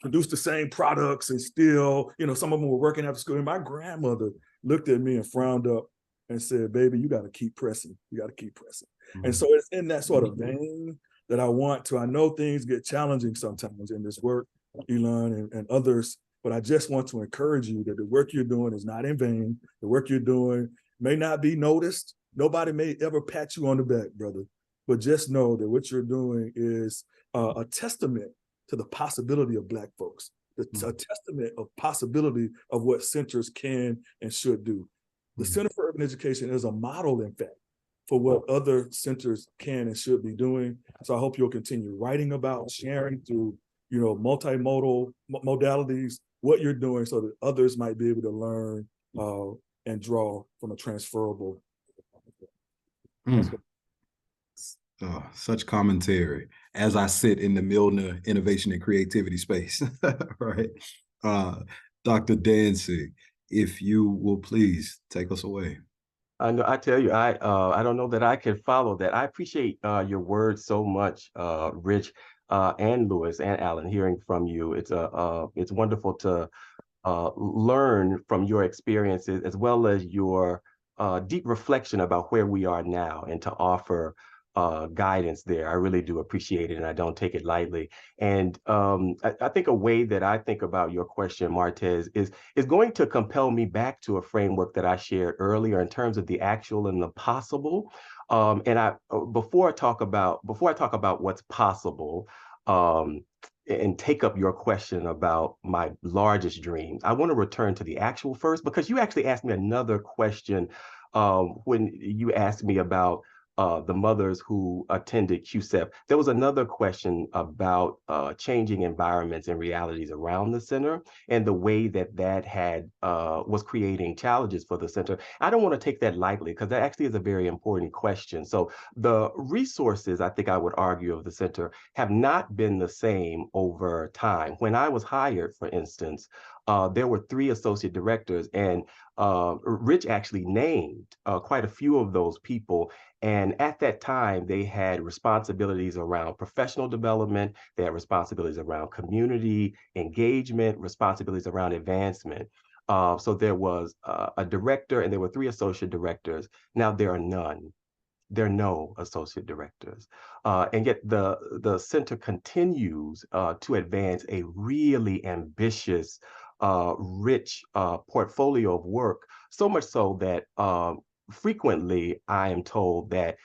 produce the same products and still, some of them were working after school. And my grandmother looked at me and frowned up and said, baby, you got to keep pressing. You got to keep pressing. Mm-hmm. And so it's in that sort of vein that I know things get challenging sometimes in this work, Elon and others, but I just want to encourage you that the work you're doing is not in vain. The work you're doing may not be noticed. Nobody may ever pat you on the back, brother, but just know that what you're doing is a testament to the possibility of Black folks. It's a testament of possibility of what centers can and should do. The Center for Urban Education is a model, in fact, for what other centers can and should be doing. So I hope you'll continue writing about, sharing through, multimodal modalities, what you're doing so that others might be able to learn and draw from a transferable. Such commentary as I sit in the Milner innovation and creativity space, right? Dr. Dancy, if you will please take us away. I know. I tell you, I don't know that I can follow that. I appreciate your words so much, Rich, and Lewis and Alan. Hearing from you, it's wonderful to learn from your experiences as well as your deep reflection about where we are now, and to offer guidance there. I really do appreciate it, and I don't take it lightly. And I think a way that I think about your question, Martez, is going to compel me back to a framework that I shared earlier in terms of the actual and the possible. And before I talk about what's possible, and take up your question about my largest dreams, I want to return to the actual first, because you actually asked me another question when you asked me about the mothers who attended QCEP. There was another question about changing environments and realities around the center, and the way that had was creating challenges for the center. I don't want to take that lightly, because that actually is a very important question. So the resources, I think I would argue, of the center have not been the same over time. When I was hired, for instance, there were 3 associate directors, and Rich actually named quite a few of those people. And at that time, they had responsibilities around professional development, they had responsibilities around community engagement, responsibilities around advancement. So there was a director, and there were 3 associate directors. Now there are none. There are no associate directors. And yet the center continues to advance a really ambitious, rich portfolio of work, so much so that frequently I am told that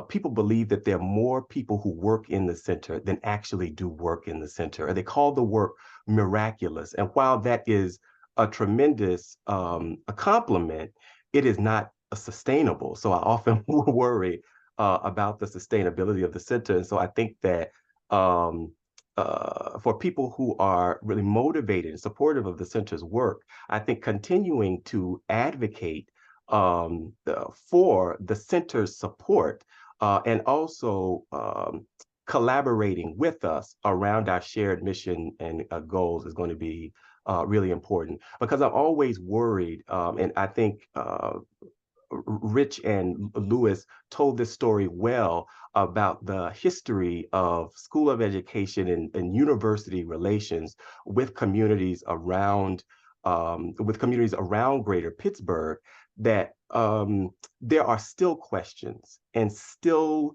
people believe that there are more people who work in the center than actually do work in the center. They call the work miraculous. And while that is a tremendous a compliment, it is not sustainable. So I often worry about the sustainability of the center. And so I think that for people who are really motivated and supportive of the center's work, I think continuing to advocate for the center's support, and also collaborating with us around our shared mission and goals is going to be really important, because I'm always worried, and I think Rich and Lewis told this story well about the history of School of Education and university relations with communities around Greater Pittsburgh, that there are still questions and still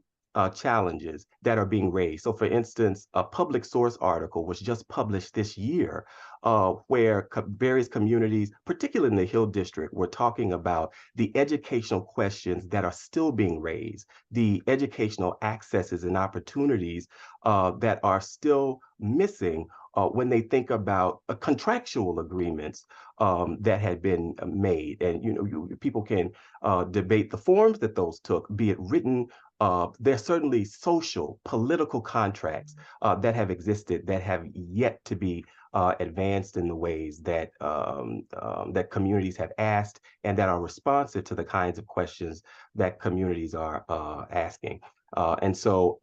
challenges that are being raised. So, for instance, a public source article was just published this year where various communities, particularly in the Hill District, were talking about the educational questions that are still being raised, the educational accesses and opportunities that are still missing when they think about contractual agreements that had been made. And people can debate the forms that those took, be it written. There's certainly social, political contracts that have existed that have yet to be advanced in the ways that that communities have asked, and that are responsive to the kinds of questions that communities are asking. And so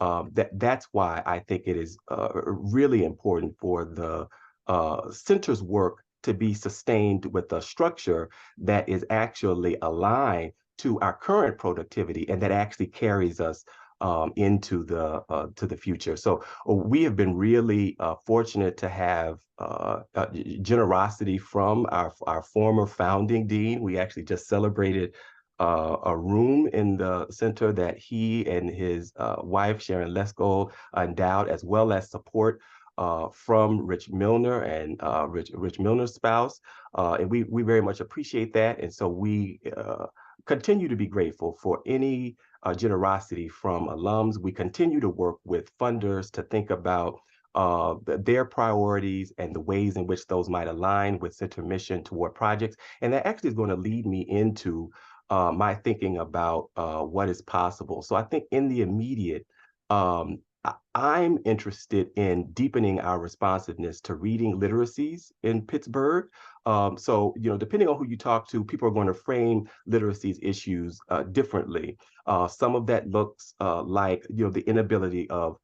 that's why I think it is really important for the center's work to be sustained with a structure that is actually aligned to our current productivity, and that actually carries us into the future. So we have been really fortunate to have generosity from our former founding dean. We actually just celebrated a room in the center that he and his wife, Sharon Lesgold, endowed, as well as support from Rich Milner and Rich Milner's spouse. And we very much appreciate that. And so we continue to be grateful for any generosity from alums. We continue to work with funders to think about their priorities and the ways in which those might align with center mission toward projects. And that actually is going to lead me into my thinking about what is possible. So I think in the immediate, I'm interested in deepening our responsiveness to reading literacies in Pittsburgh. So, depending on who you talk to, people are going to frame literacies issues differently. Some of that looks like, the inability of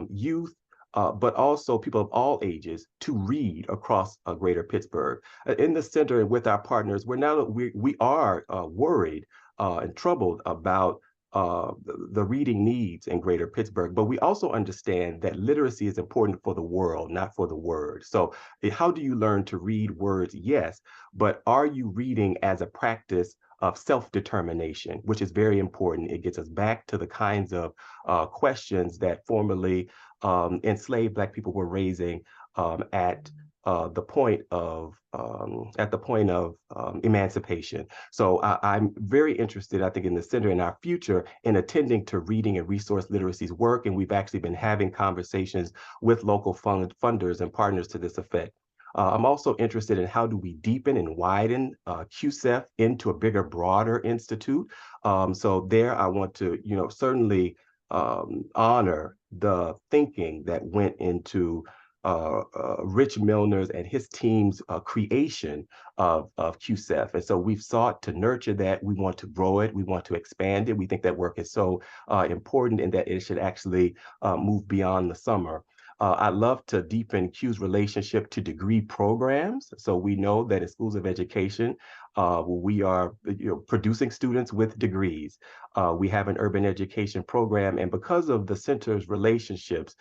youth, but also people of all ages to read across greater Pittsburgh. In the center and with our partners, we are worried and troubled about the reading needs in greater Pittsburgh, but we also understand that literacy is important for the world, not for the word. So how do you learn to read words? Yes, but are you reading as a practice of self-determination, which is very important. It gets us back to the kinds of questions that formerly enslaved Black people were raising at the point of emancipation. So I'm very interested, I think, in the center in our future in attending to reading and resource literacy's work, and we've actually been having conversations with local funders and partners to this effect. I'm also interested in how do we deepen and widen QCEF into a bigger, broader institute. So there, I want to, certainly honor the thinking that went into Rich Milner's and his team's creation of QCEF. And so we've sought to nurture that. We want to grow it. We want to expand it. We think that work is so important and that it should actually move beyond the summer. I'd love to deepen Q's relationship to degree programs. So we know that in schools of education, we are producing students with degrees. We have an urban education program, and because of the center's relationships,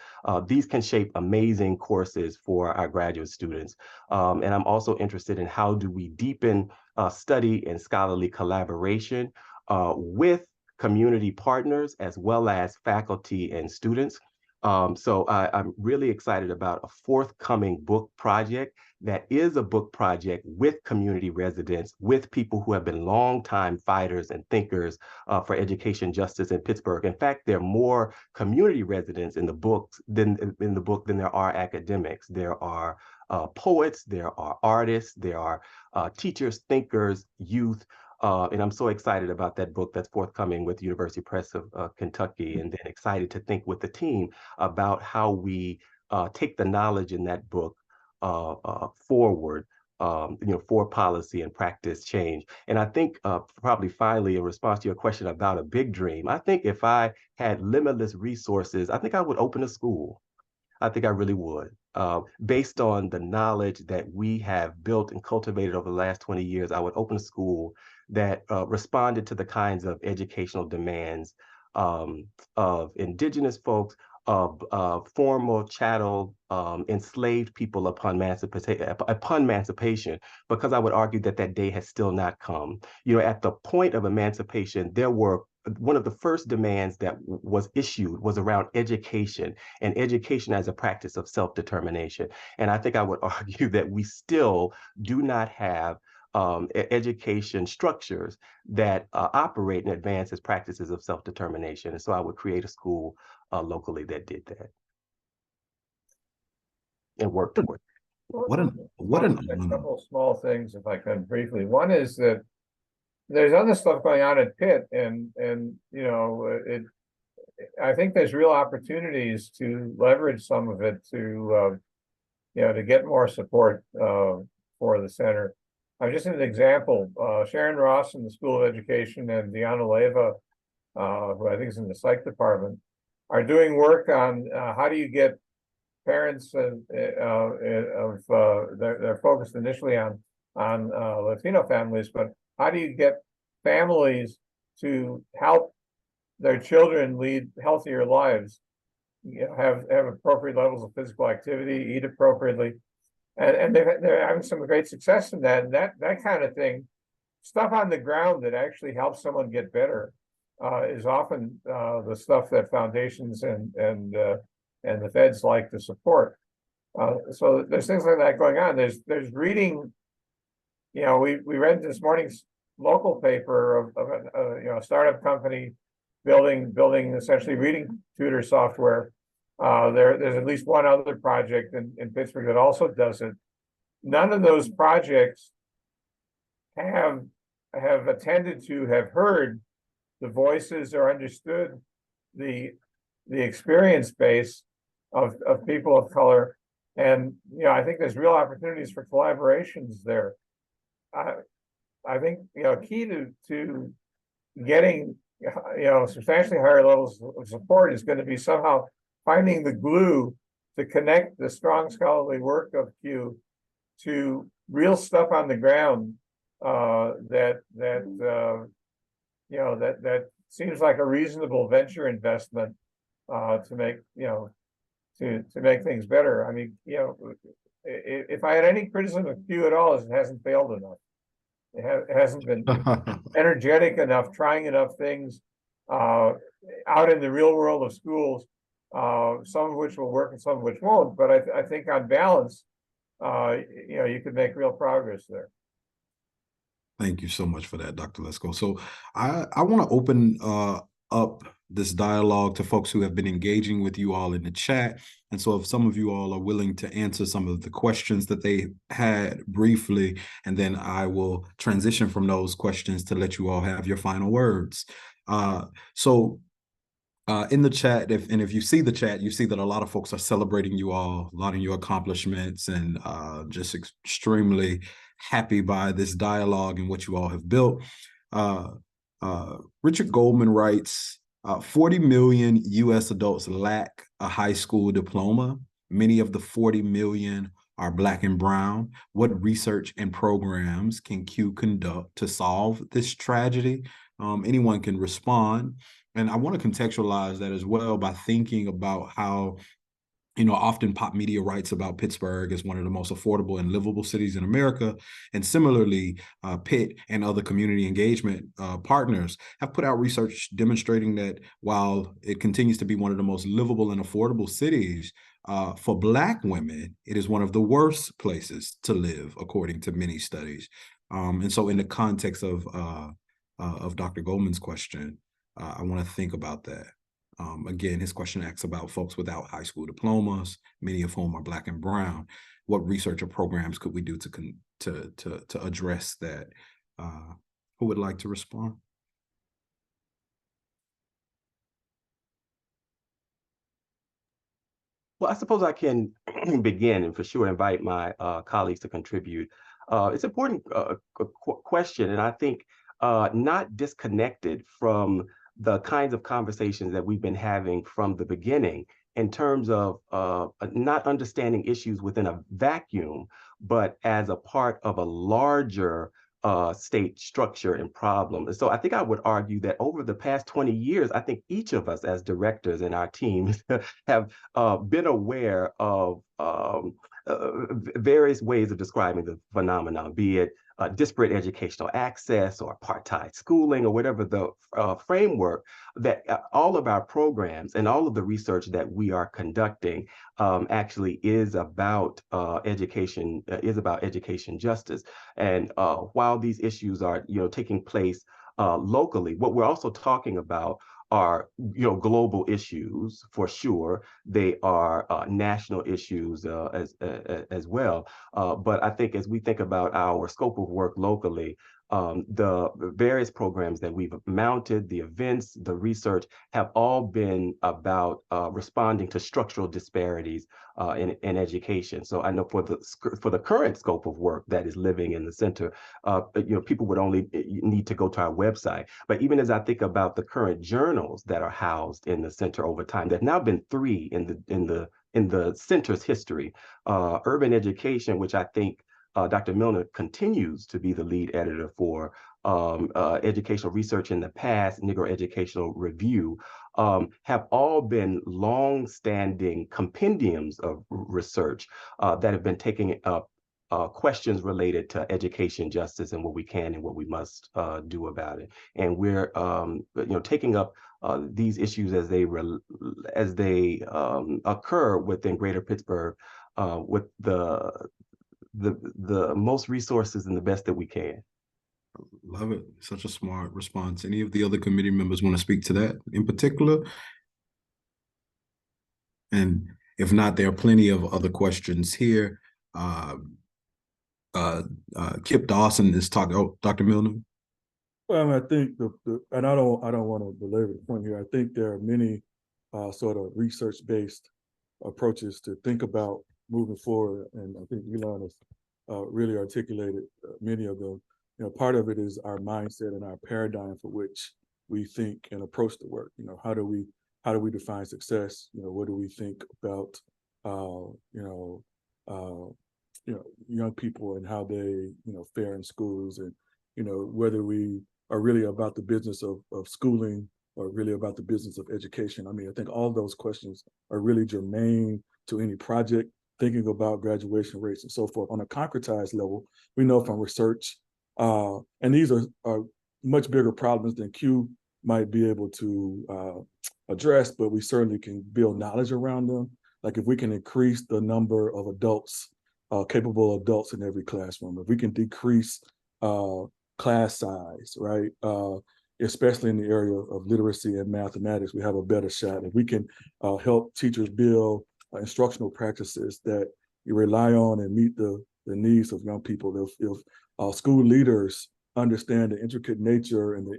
these can shape amazing courses for our graduate students. And I'm also interested in how do we deepen study and scholarly collaboration with community partners as well as faculty and students. So I'm really excited about a forthcoming book project that is a book project with community residents, with people who have been longtime fighters and thinkers for education justice in Pittsburgh. In fact, there are more community residents in the book than there are academics. There are poets, there are artists, there are teachers, thinkers, youth. And I'm so excited about that book that's forthcoming with the University Press of Kentucky, and then excited to think with the team about how we take the knowledge in that book forward, for policy and practice change. And I think probably finally, in response to your question about a big dream, I think if I had limitless resources, I think I would open a school. I think I really would. Based on the knowledge that we have built and cultivated over the last 20 years, I would open a school that responded to the kinds of educational demands of indigenous folks, of formal chattel enslaved people upon emancipation, because I would argue that that day has still not come. At the point of emancipation, there were one of the first demands that was issued was around education, and education as a practice of self-determination. And I think I would argue that we still do not have education structures that operate and advance as practices of self-determination. And so I would create a school locally that did that and work toward. What an a couple of small things, if I can briefly. One is that there's other stuff going on at Pitt, and I think there's real opportunities to leverage some of it to get more support for the center. I'm just an example. Sharon Ross in the School of Education and Deanna Leva, who I think is in the psych department, are doing work on how do you get parents they're focused initially on Latino families, but how do you get families to help their children lead healthier lives, have appropriate levels of physical activity, eat appropriately, and they're having some great success in that. And that kind of thing, stuff on the ground that actually helps someone get better, is often the stuff that foundations and the feds like to support. So there's things like that going on. There's reading. We read this morning's local paper of a startup company building essentially reading tutor software There's at least one other project in Pittsburgh that also does it. None of those projects have attended to have heard the voices or understood the experience base of people of color. And I think there's real opportunities for collaborations there. I think key to getting substantially higher levels of support is going to be somehow finding the glue to connect the strong scholarly work of Q to real stuff on the ground that seems like a reasonable venture investment to make to make things better. I mean, if I had any criticism of Q at all, is it hasn't failed enough. It hasn't been energetic enough, trying enough things out in the real world of schools, some of which will work and some of which won't. But I think on balance, you could make real progress there. Thank you so much for that, Dr. Lesgold. So I want to open up this dialogue to folks who have been engaging with you all in the chat. And so if some of you all are willing to answer some of the questions that they had briefly, and then I will transition from those questions to let you all have your final words. In the chat, if you see the chat, you see that a lot of folks are celebrating you all, a lot of your accomplishments, and just extremely happy by this dialogue and what you all have built. Richard Goldman writes, 40 million U.S. adults lack a high school diploma. Many of the 40 million are Black and brown. What research and programs can Q conduct to solve this tragedy? Anyone can respond. And I want to contextualize that as well by thinking about how, often pop media writes about Pittsburgh as one of the most affordable and livable cities in America. And similarly, Pitt and other community engagement partners have put out research demonstrating that while it continues to be one of the most livable and affordable cities, for Black women, it is one of the worst places to live, according to many studies. And so in the context of Dr. Goldman's question, I want to think about that. Again, his question asks about folks without high school diplomas, many of whom are Black and brown. What research or programs could we do to address that? Who would like to respond? Well, I suppose I can begin and for sure invite my colleagues to contribute. It's an important question, and I think not disconnected from the kinds of conversations that we've been having from the beginning in terms of not understanding issues within a vacuum, but as a part of a larger state structure and problem. And so I think I would argue that over the past 20 years, I think each of us as directors in our teams have been aware of various ways of describing the phenomenon, be it disparate educational access or apartheid schooling or whatever the framework that all of our programs and all of the research that we are conducting actually is about education justice. And while these issues are taking place locally, what we're also talking about are global issues for sure. They are national issues as well. But I think as we think about our scope of work locally, the various programs that we've mounted, the events, the research have all been about responding to structural disparities in education. So I know for the current scope of work that is living in the center, people would only need to go to our website. But even as I think about the current journals that are housed in the center over time, there've now been 3 in the center's history. Urban Education, which I think Dr. Milner continues to be the lead editor for, Educational Research in the Past, Negro Educational Review, have all been long-standing compendiums of research that have been taking up questions related to education justice and what we can and what we must do about it. And we're taking up these issues as they occur within Greater Pittsburgh with the most resources and the best that we can. Love it. Such a smart response. Any of the other committee members want to speak to that in particular? And if not, there are plenty of other questions here. Kip Dawson is talking. Oh, Dr. Milner. Well, I mean, I think and I don't want to belabor the point here. I think there are many sort of research-based approaches to think about moving forward, and I think Elon has really articulated many of them. You know, part of it is our mindset and our paradigm for which we think and approach the work. You know, how do we define success? You know, what do we think about young people and how they fare in schools, and whether we are really about the business of schooling or really about the business of education. I mean, I think all those questions are really germane to any project, thinking about graduation rates and so forth. On a concretized level, we know from research, and these are much bigger problems than Q might be able to address, but we certainly can build knowledge around them. Like if we can increase the number of adults, capable adults in every classroom, if we can decrease class size, right? Especially in the area of literacy and mathematics, we have a better shot. If we can help teachers build instructional practices that you rely on and meet the needs of young people, if school leaders understand the intricate nature and the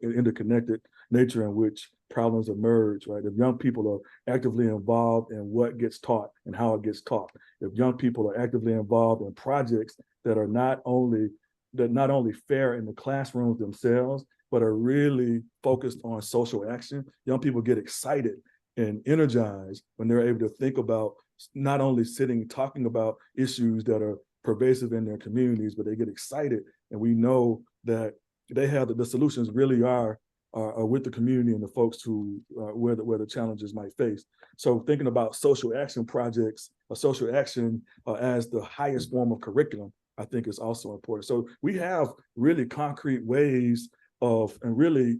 interconnected nature in which problems emerge, right? If young people are actively involved in what gets taught and how it gets taught, if young people are actively involved in projects that not only fair in the classrooms themselves, but are really focused on social action, young people get excited and energized when they're able to think about not only sitting talking about issues that are pervasive in their communities, but they get excited, and we know that they have the solutions really are with the community and the folks who where the challenges might face. So thinking about social action projects, social action as the highest form of curriculum, I think is also important. So we have really concrete ways of and really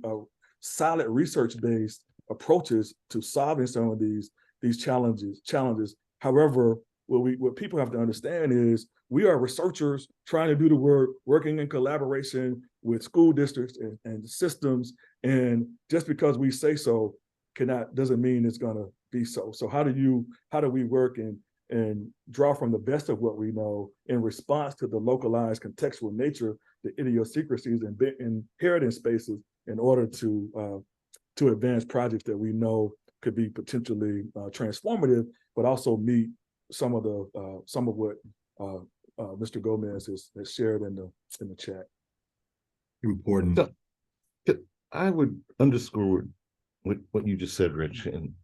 solid research-based approaches to solving some of these challenges. However, what people have to understand is we are researchers trying to do the work, working in collaboration with school districts and systems. And just because we say so doesn't mean it's going to be so. So how do we work and draw from the best of what we know in response to the localized contextual nature, the idiosyncrasies and inherent in spaces in order to advance projects that we know could be potentially transformative, but also meet some of what Mr. Gomez has shared in the chat. Important. So, I would underscore what you just said, Rich, and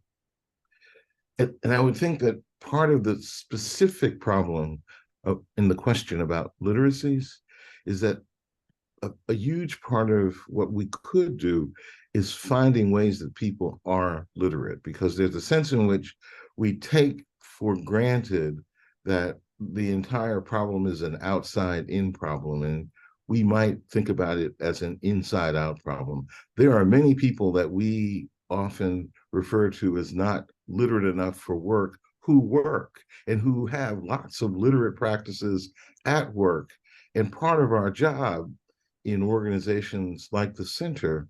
I would think that part of the specific problem in the question about literacies is that a huge part of what we could do is finding ways that people are literate, because there's a sense in which we take for granted that the entire problem is an outside-in problem, and we might think about it as an inside-out problem. There are many people that we often refer to as not literate enough for work who work and who have lots of literate practices at work. And part of our job in organizations like the Center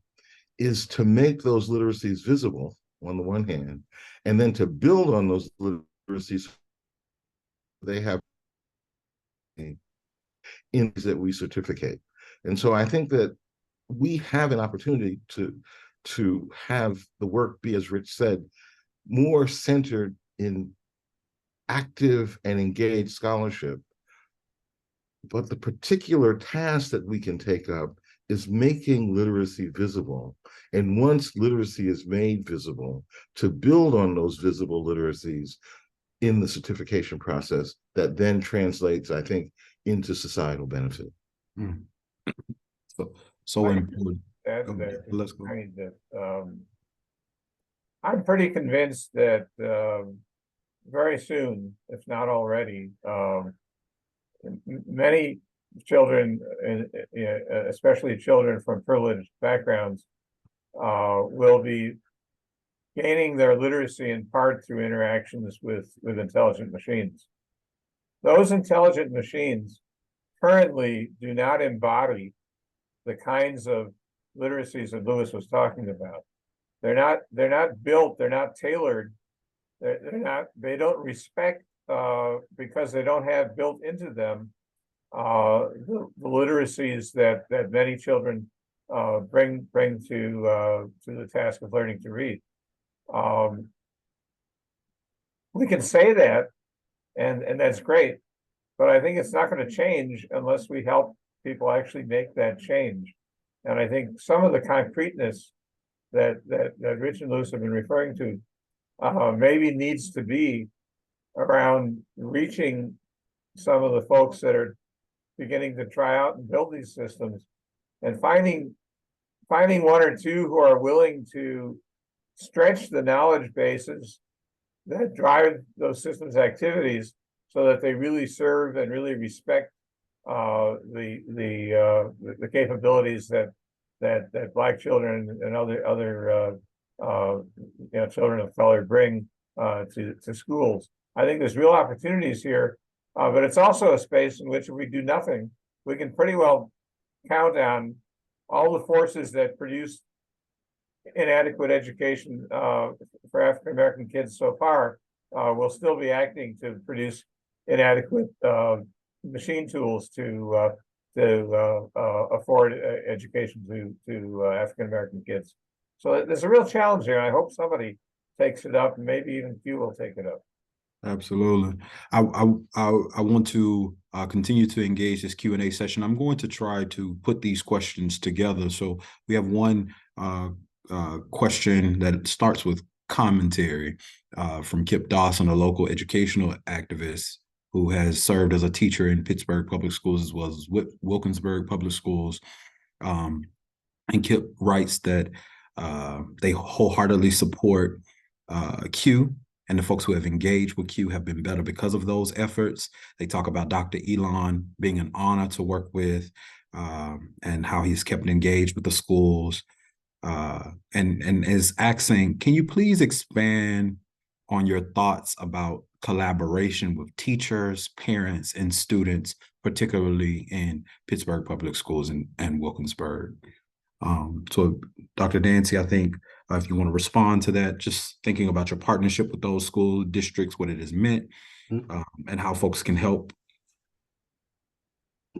is to make those literacies visible on the one hand, and then to build on those literacies they have in that we certificate. And so I think that we have an opportunity to have the work be, as Rich said, more centered in active and engaged scholarship. But the particular task that we can take up is making literacy visible. And once literacy is made visible, to build on those visible literacies in the certification process that then translates, I think, into societal benefit. Mm. So important. Let's go. I'm pretty convinced that very soon, if not already, many children, especially children from privileged backgrounds, will be gaining their literacy in part through interactions with intelligent machines. Those intelligent machines currently do not embody the kinds of literacies that Lewis was talking about. They're not built, they're not tailored they don't respect, because they don't have built into them the literacies that many children bring to the task of learning to read. We can say that, and that's great, but I think it's not going to change unless we help people actually make that change. And I think some of the concreteness that Rich and Luce have been referring to maybe needs to be around reaching some of the folks that are beginning to try out and build these systems, and finding one or two who are willing to stretch the knowledge bases that drive those systems activities so that they really serve and really respect the capabilities that Black children and other children of color bring to schools. I think there's real opportunities here, but it's also a space in which if we do nothing, we can pretty well count on all the forces that produce inadequate education for African American kids so far will still be acting to produce inadequate machine tools to afford education to African American kids. So there's a real challenge here, and I hope somebody takes it up, and maybe even few will take it up. Absolutely. I want to continue to engage this Q&A session. I'm going to try to put these questions together. So we have one question that starts with commentary from Kip Dawson, a local educational activist who has served as a teacher in Pittsburgh Public Schools as well as Wilkinsburg Public Schools. And Kip writes that they wholeheartedly support Q, and the folks who have engaged with Q have been better because of those efforts. They talk about Dr. Elon being an honor to work with, and how he's kept engaged with the schools. And is asking, can you please expand on your thoughts about collaboration with teachers, parents, and students, particularly in Pittsburgh Public Schools and Wilkinsburg? So Dr. Dancy, I think if you want to respond to that, just thinking about your partnership with those school districts, what it has meant, and how folks can help.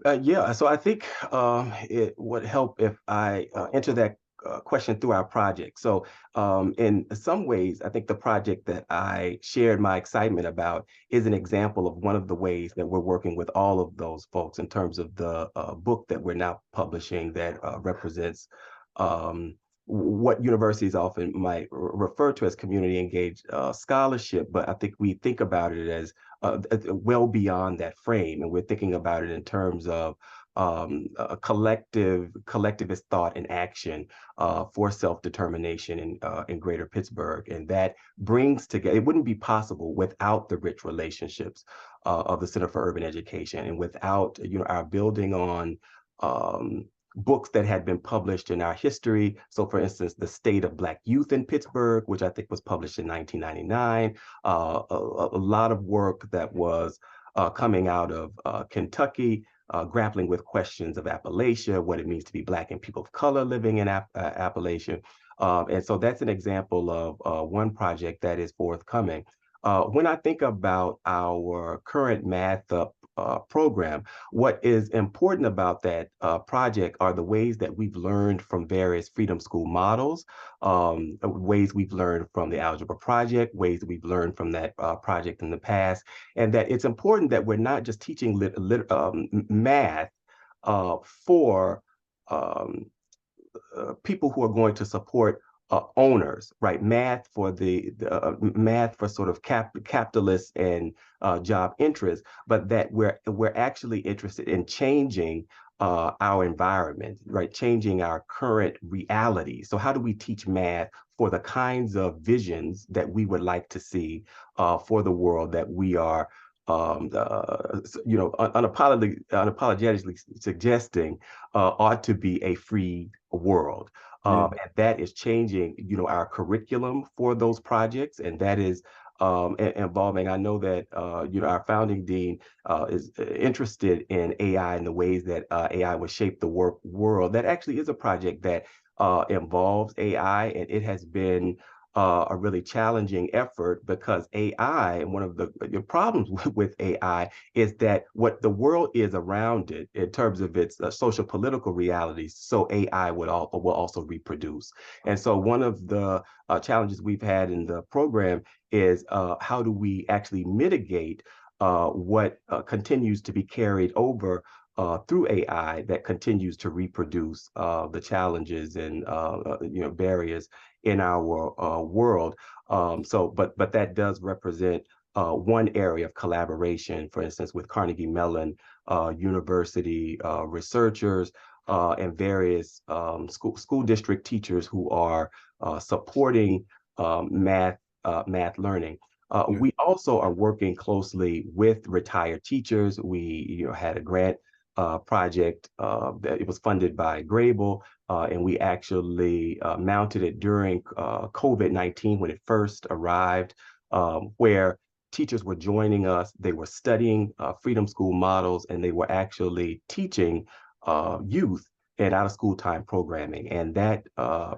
Yeah, so I think it would help if I enter that question through our project. So in some ways, I think the project that I shared my excitement about is an example of one of the ways that we're working with all of those folks in terms of the book that we're now publishing that represents what universities often might refer to as community engaged scholarship, but I think we think about it as well beyond that frame, and we're thinking about it in terms of a collectivist thought and action for self-determination in Greater Pittsburgh, and that brings together. It wouldn't be possible without the rich relationships of the Center for Urban Education, and without our building on books that had been published in our history. So for instance, The State of Black Youth in Pittsburgh, which I think was published in 1999, a lot of work that was coming out of Kentucky, grappling with questions of Appalachia, what it means to be Black and people of color living in Appalachia. And so that's an example of one project that is forthcoming. When I think about our current math program, what is important about that project are the ways that we've learned from various Freedom School models, ways we've learned from the Algebra Project, ways that we've learned from that project in the past, and that it's important that we're not just teaching math for people who are going to support owners, right? Math for math for sort of capitalists and job interests, but that we're actually interested in changing our environment, right? Changing our current reality. So how do we teach math for the kinds of visions that we would like to see for the world that we are unapologetically suggesting ought to be a free world. And that is changing, our curriculum for those projects, and that is involving. I know that our founding dean is interested in AI and the ways that AI will shape the world. That actually is a project that involves AI, and it has been a really challenging effort because AI, and one of the problems with AI is that what the world is around it in terms of its social political realities, so AI will also reproduce. And so one of the challenges we've had in the program is how do we actually mitigate what continues to be carried over through AI that continues to reproduce the challenges and barriers in our world. But that does represent one area of collaboration, for instance, with Carnegie Mellon University researchers and various school district teachers who are supporting math learning. We also are working closely with retired teachers. We had a grant project that it was funded by Grable, and we actually mounted it during COVID-19 when it first arrived, where teachers were joining us. They were studying Freedom School models, and they were actually teaching youth in out-of-school time programming. And that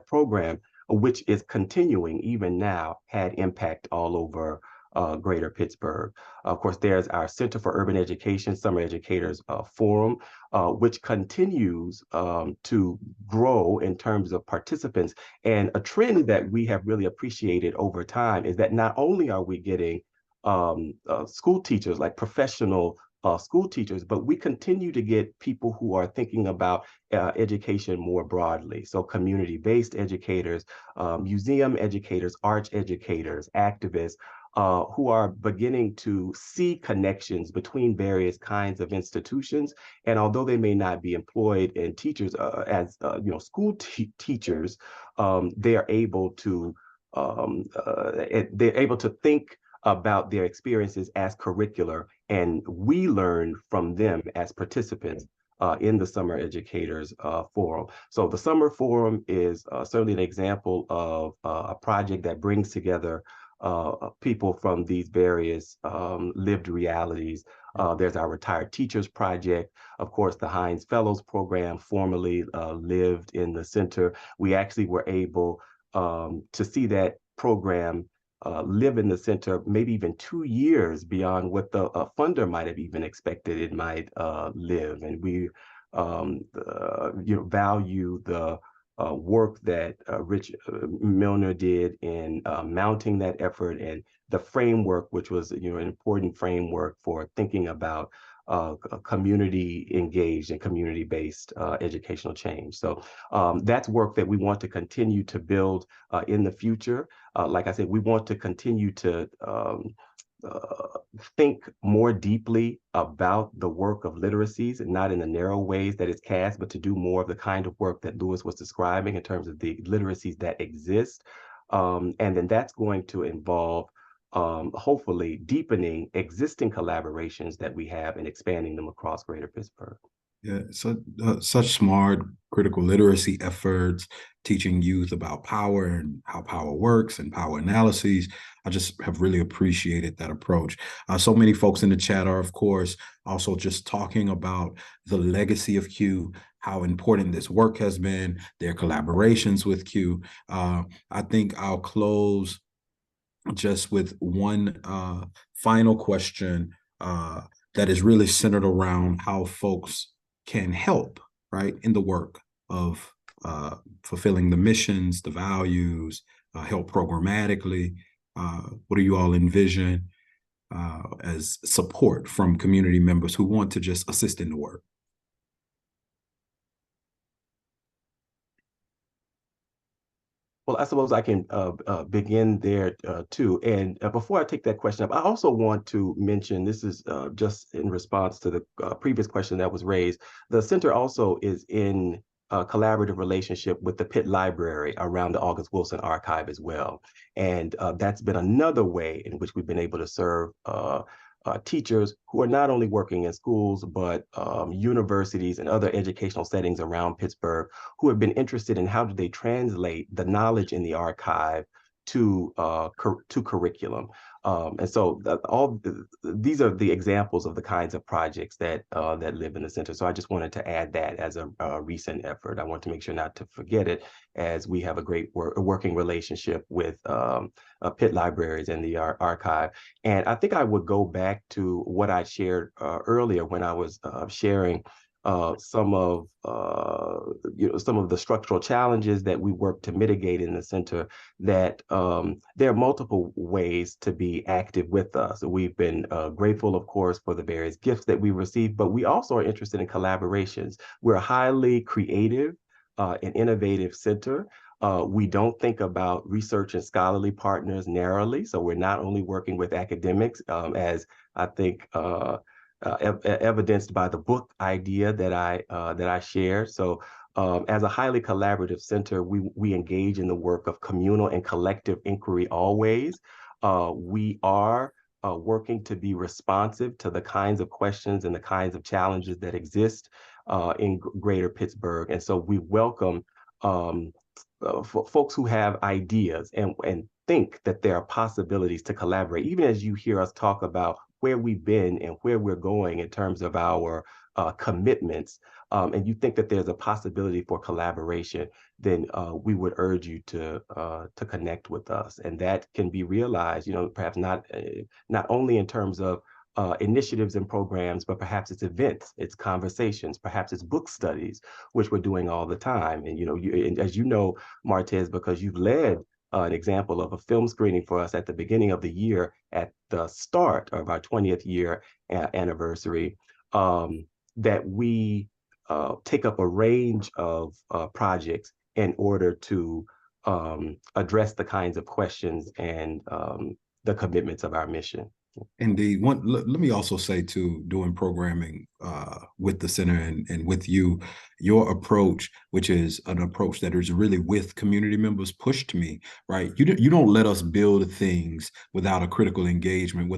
program, which is continuing even now, had impact all over Greater Pittsburgh. Of course, there's our Center for Urban Education Summer Educators Forum, which continues to grow in terms of participants. And a trend that we have really appreciated over time is that not only are we getting school teachers, like professional school teachers, but we continue to get people who are thinking about education more broadly. So community-based educators, museum educators, arts educators, activists, who are beginning to see connections between various kinds of institutions. And although they may not be employed in teachers as school teachers, they are able to think about their experiences as curricular, and we learn from them as participants in the Summer Educators Forum. So the Summer Forum is certainly an example of a project that brings together people from these various lived realities. There's our Retired Teachers Project. Of course, the Heinz Fellows Program formerly lived in the center. We actually were able to see that program live in the center maybe even 2 years beyond what the funder might have even expected it might live. And we value the work that Rich Milner did in mounting that effort, and the framework, which was an important framework for thinking about community engaged and community-based educational change. So that's work that we want to continue to build in the future. Like I said, we want to continue to think more deeply about the work of literacies, and not in the narrow ways that it's cast, but to do more of the kind of work that Lewis was describing in terms of the literacies that exist. And then that's going to involve hopefully deepening existing collaborations that we have and expanding them across Greater Pittsburgh. Yeah, so such smart critical literacy efforts, teaching youth about power and how power works and power analyses. I just have really appreciated that approach. So many folks in the chat are, of course, also just talking about the legacy of Q, how important this work has been, their collaborations with Q. I think I'll close just with one final question that is really centered around how folks can help, right, in the work of fulfilling the missions, the values, help programmatically. What do you all envision as support from community members who want to just assist in the work? Well, I suppose I can begin there too. And before I take that question up, I also want to mention, this is just in response to the previous question that was raised. The center also is in a collaborative relationship with the Pitt Library around the August Wilson Archive as well. And that's been another way in which we've been able to serve teachers who are not only working in schools, but universities and other educational settings around Pittsburgh, who have been interested in how do they translate the knowledge in the archive to curriculum. And so these are the examples of the kinds of projects that live in the center. So I just wanted to add that as a recent effort. I want to make sure not to forget it, as we have a great working relationship with Pitt Libraries and the archive. And I think I would go back to what I shared earlier when I was sharing some of the structural challenges that we work to mitigate in the center, that there are multiple ways to be active with us. We've been grateful, of course, for the various gifts that we received, but we also are interested in collaborations. We're a highly creative and innovative center. We don't think about research and scholarly partners narrowly, so we're not only working with academics, as I think evidenced by the book idea that I shared. So as a highly collaborative center, we engage in the work of communal and collective inquiry always. We are working to be responsive to the kinds of questions and the kinds of challenges that exist in greater Pittsburgh. And so we welcome folks who have ideas and think that there are possibilities to collaborate, even as you hear us talk about where we've been and where we're going in terms of our commitments, and you think that there's a possibility for collaboration, then we would urge you to connect with us. And that can be realized, perhaps not only in terms of initiatives and programs, but perhaps it's events, it's conversations, perhaps it's book studies, which we're doing all the time. And and as you know, Martez, because you've led an example of a film screening for us at the beginning of the year, at the start of our 20th year anniversary, that we take up a range of projects in order to address the kinds of questions and the commitments of our mission. Indeed. Let me also say too, doing programming with the center and with you, your approach, which is an approach that is really with community members, pushed me, right? You don't let us build things without a critical engagement,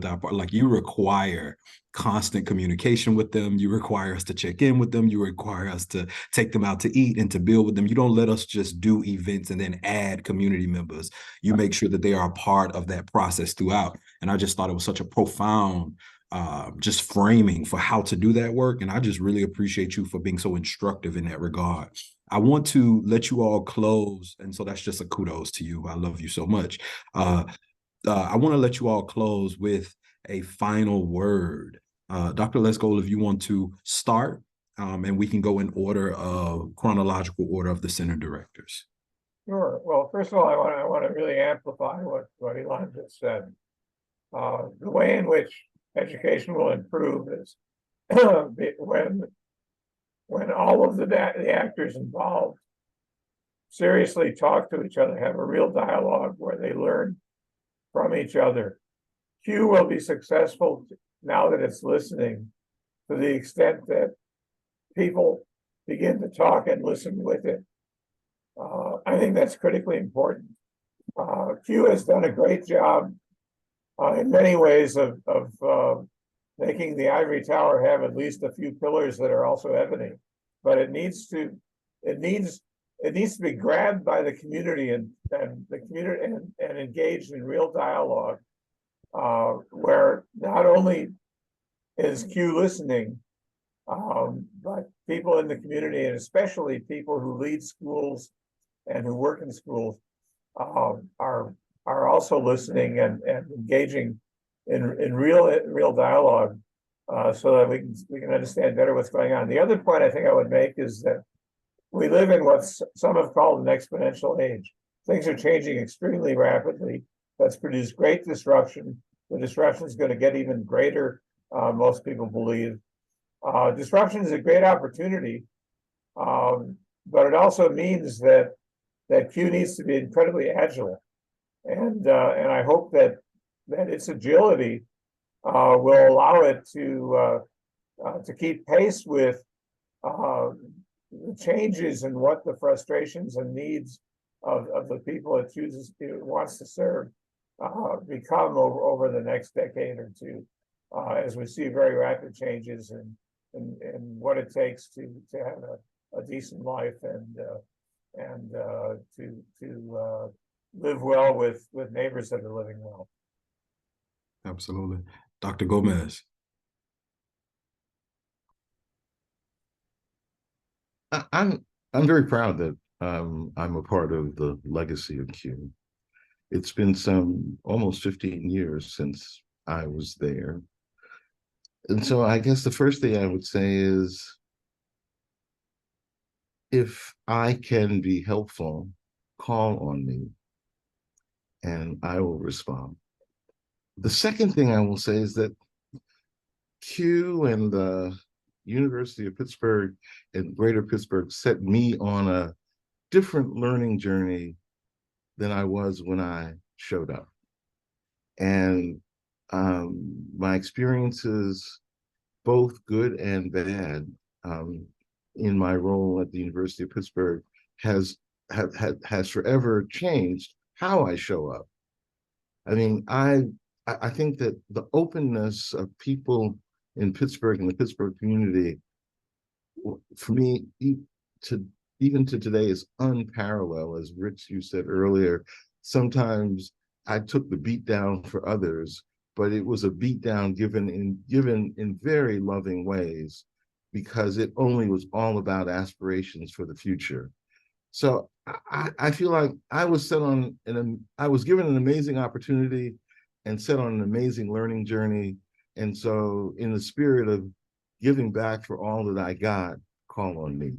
you require constant communication with them. You require us to check in with them. You require us to take them out to eat and to build with them. You don't let us just do events and then add community members. You make sure that they are a part of that process throughout. And I just thought it was such a profound just framing for how to do that work. And I just really appreciate you for being so instructive in that regard. I want to let you all close. And so that's just a kudos to you. I love you so much. I want to let you all close with a final word. Dr. Lesgold, if you want to start, and we can go in chronological order of the center directors. Sure. Well, first of all, I want to really amplify what Elon just said. The way in which education will improve is when all of the actors involved seriously talk to each other, have a real dialogue where they learn from each other. Q will be successful now that it's listening, to the extent that people begin to talk and listen with it. I think that's critically important. Q has done a great job in many ways of making the ivory tower have at least a few pillars that are also ebony, but it needs to be grabbed by the community and engaged in real dialogue, where not only is Q listening, but people in the community, and especially people who lead schools and who work in schools, are also listening and engaging in real dialogue, so that we can understand better what's going on. The other point I think I would make is that we live in what some have called an exponential age. Things are changing extremely rapidly. That's produced great disruption. The disruption is going to get even greater, most people believe. Disruption is a great opportunity, but it also means that Q needs to be incredibly agile, and I hope that its agility will allow it to keep pace with the changes in what the frustrations and needs of the people it wants to serve become over the next decade or two, as we see very rapid changes in what it takes to have a decent life and to live well with neighbors that are living well. Absolutely. Dr. Gomez. I'm very proud that I'm a part of the legacy of Q. It's been almost 15 years since I was there. And so I guess the first thing I would say is, if I can be helpful, call on me and I will respond. The second thing I will say is that Q and the University of Pittsburgh and Greater Pittsburgh set me on a different learning journey than I was when I showed up. And my experiences, both good and bad, in my role at the University of Pittsburgh has forever changed how I show up. I mean, I think that the openness of people in Pittsburgh and the Pittsburgh community, for me, even to today, is unparalleled. As Rich, you said earlier, sometimes I took the beat down for others, but it was a beat down given in very loving ways, because it only was all about aspirations for the future. So I feel like I was I was given an amazing opportunity and set on an amazing learning journey. And so, in the spirit of giving back for all that I got, call on me.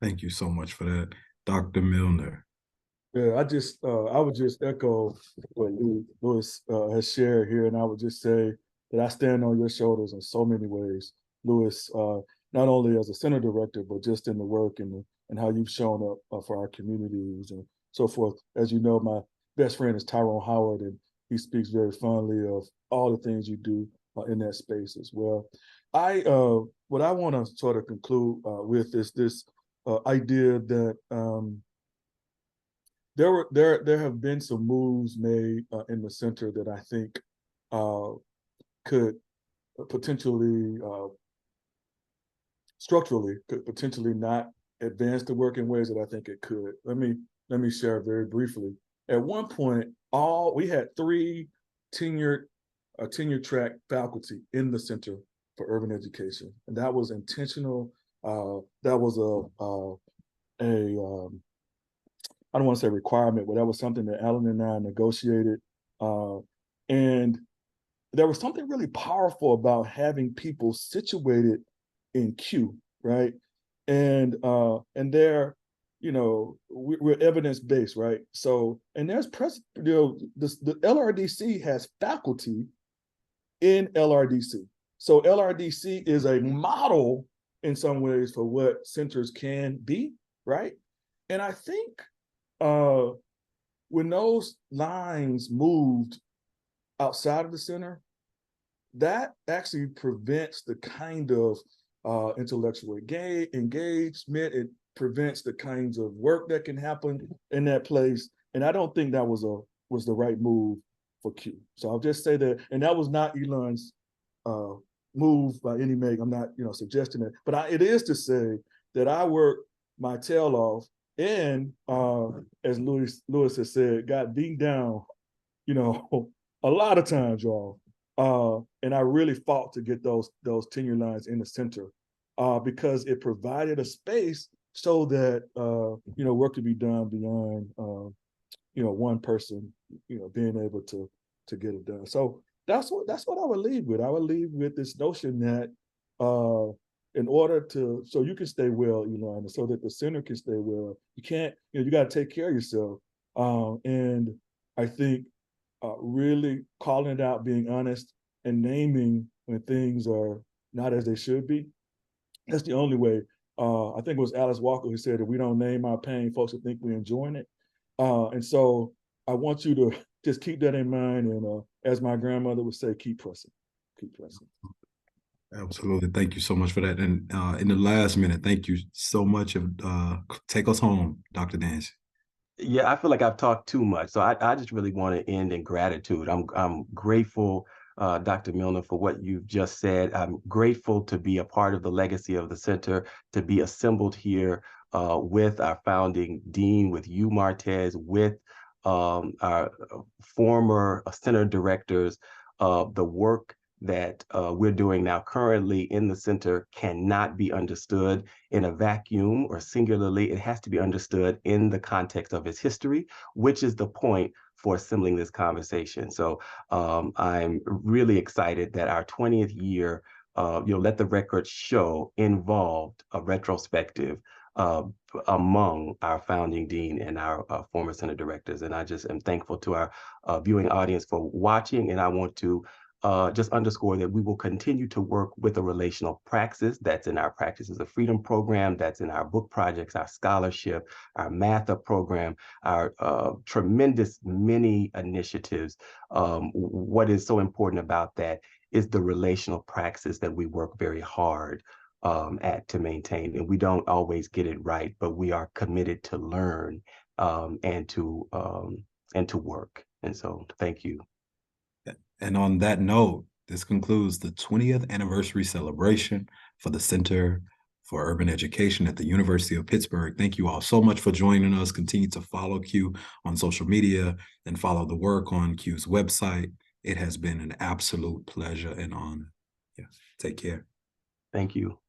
Thank you so much for that. Dr. Milner. Yeah, I would just echo what Louis has shared here, and I would just say that I stand on your shoulders in so many ways, Louis, not only as a center director, but just in the work and how you've shown up for our communities and so forth. As you know, my best friend is Tyrone Howard, and he speaks very fondly of all the things you do in that space as well. What I want to sort of conclude with is this idea that there have been some moves made in the center that I think could potentially structurally could potentially not advance the work in ways that I think it could. Let me share very briefly. At one point, we had 3 tenure track faculty in the Center for Urban Education, and that was intentional. That was I don't want to say requirement, but that was something that Alan and I negotiated. And there was something really powerful about having people situated in Q, right? And they're, we're evidence-based, right? So, and there's the LRDC has faculty in LRDC. So LRDC is a model in some ways for what centers can be, right? And I think when those lines moved outside of the center, that actually prevents the kind of intellectual engagement. It prevents the kinds of work that can happen in that place. And I don't think that was the right move for Q. So I'll just say that, and that was not Elon's move by any means. I'm not, suggesting it, but it is to say that I worked my tail off, and as Louis has said, got beat down, a lot of times, y'all. And I really fought to get those tenure lines in the center because it provided a space so that work could be done beyond one person being able to get it done. So that's what I would leave with. I would leave with this notion that in order so you can stay well, Elon, and so that the center can stay well, you got to take care of yourself. And I think really calling it out, being honest, and naming when things are not as they should be. That's the only way. I think it was Alice Walker who said, if we don't name our pain, folks will think we're enjoying it. And so I want you to just keep that in mind. And as my grandmother would say, keep pressing, keep pressing. Absolutely. Thank you so much for that. And in the last minute, thank you so much. Take us home, Dr. Dancy. Yeah, I feel like I've talked too much. So I just really want to end in gratitude. I'm grateful Dr. Milner, for what you've just said. I'm grateful to be a part of the legacy of the center, to be assembled here with our founding dean, with you, Martez, with our former center directors. The work that we're doing now currently in the center cannot be understood in a vacuum or singularly. It has to be understood in the context of its history, which is the point for assembling this conversation. So I'm really excited that our 20th year, Let the Record Show, involved a retrospective among our founding dean and our former center directors. And I just am thankful to our viewing audience for watching. And I want to just underscore that we will continue to work with a relational praxis that's in our Practices of Freedom program, that's in our book projects, our scholarship, our math up program, our tremendous many initiatives. What is so important about that is the relational praxis that we work very hard at to maintain. And we don't always get it right, but we are committed to learn and to work. And so thank you. And on that note, this concludes the 20th anniversary celebration for the Center for Urban Education at the University of Pittsburgh. Thank you all so much for joining us. Continue to follow Q on social media and follow the work on Q's website. It has been an absolute pleasure and honor. Yeah, take care. Thank you.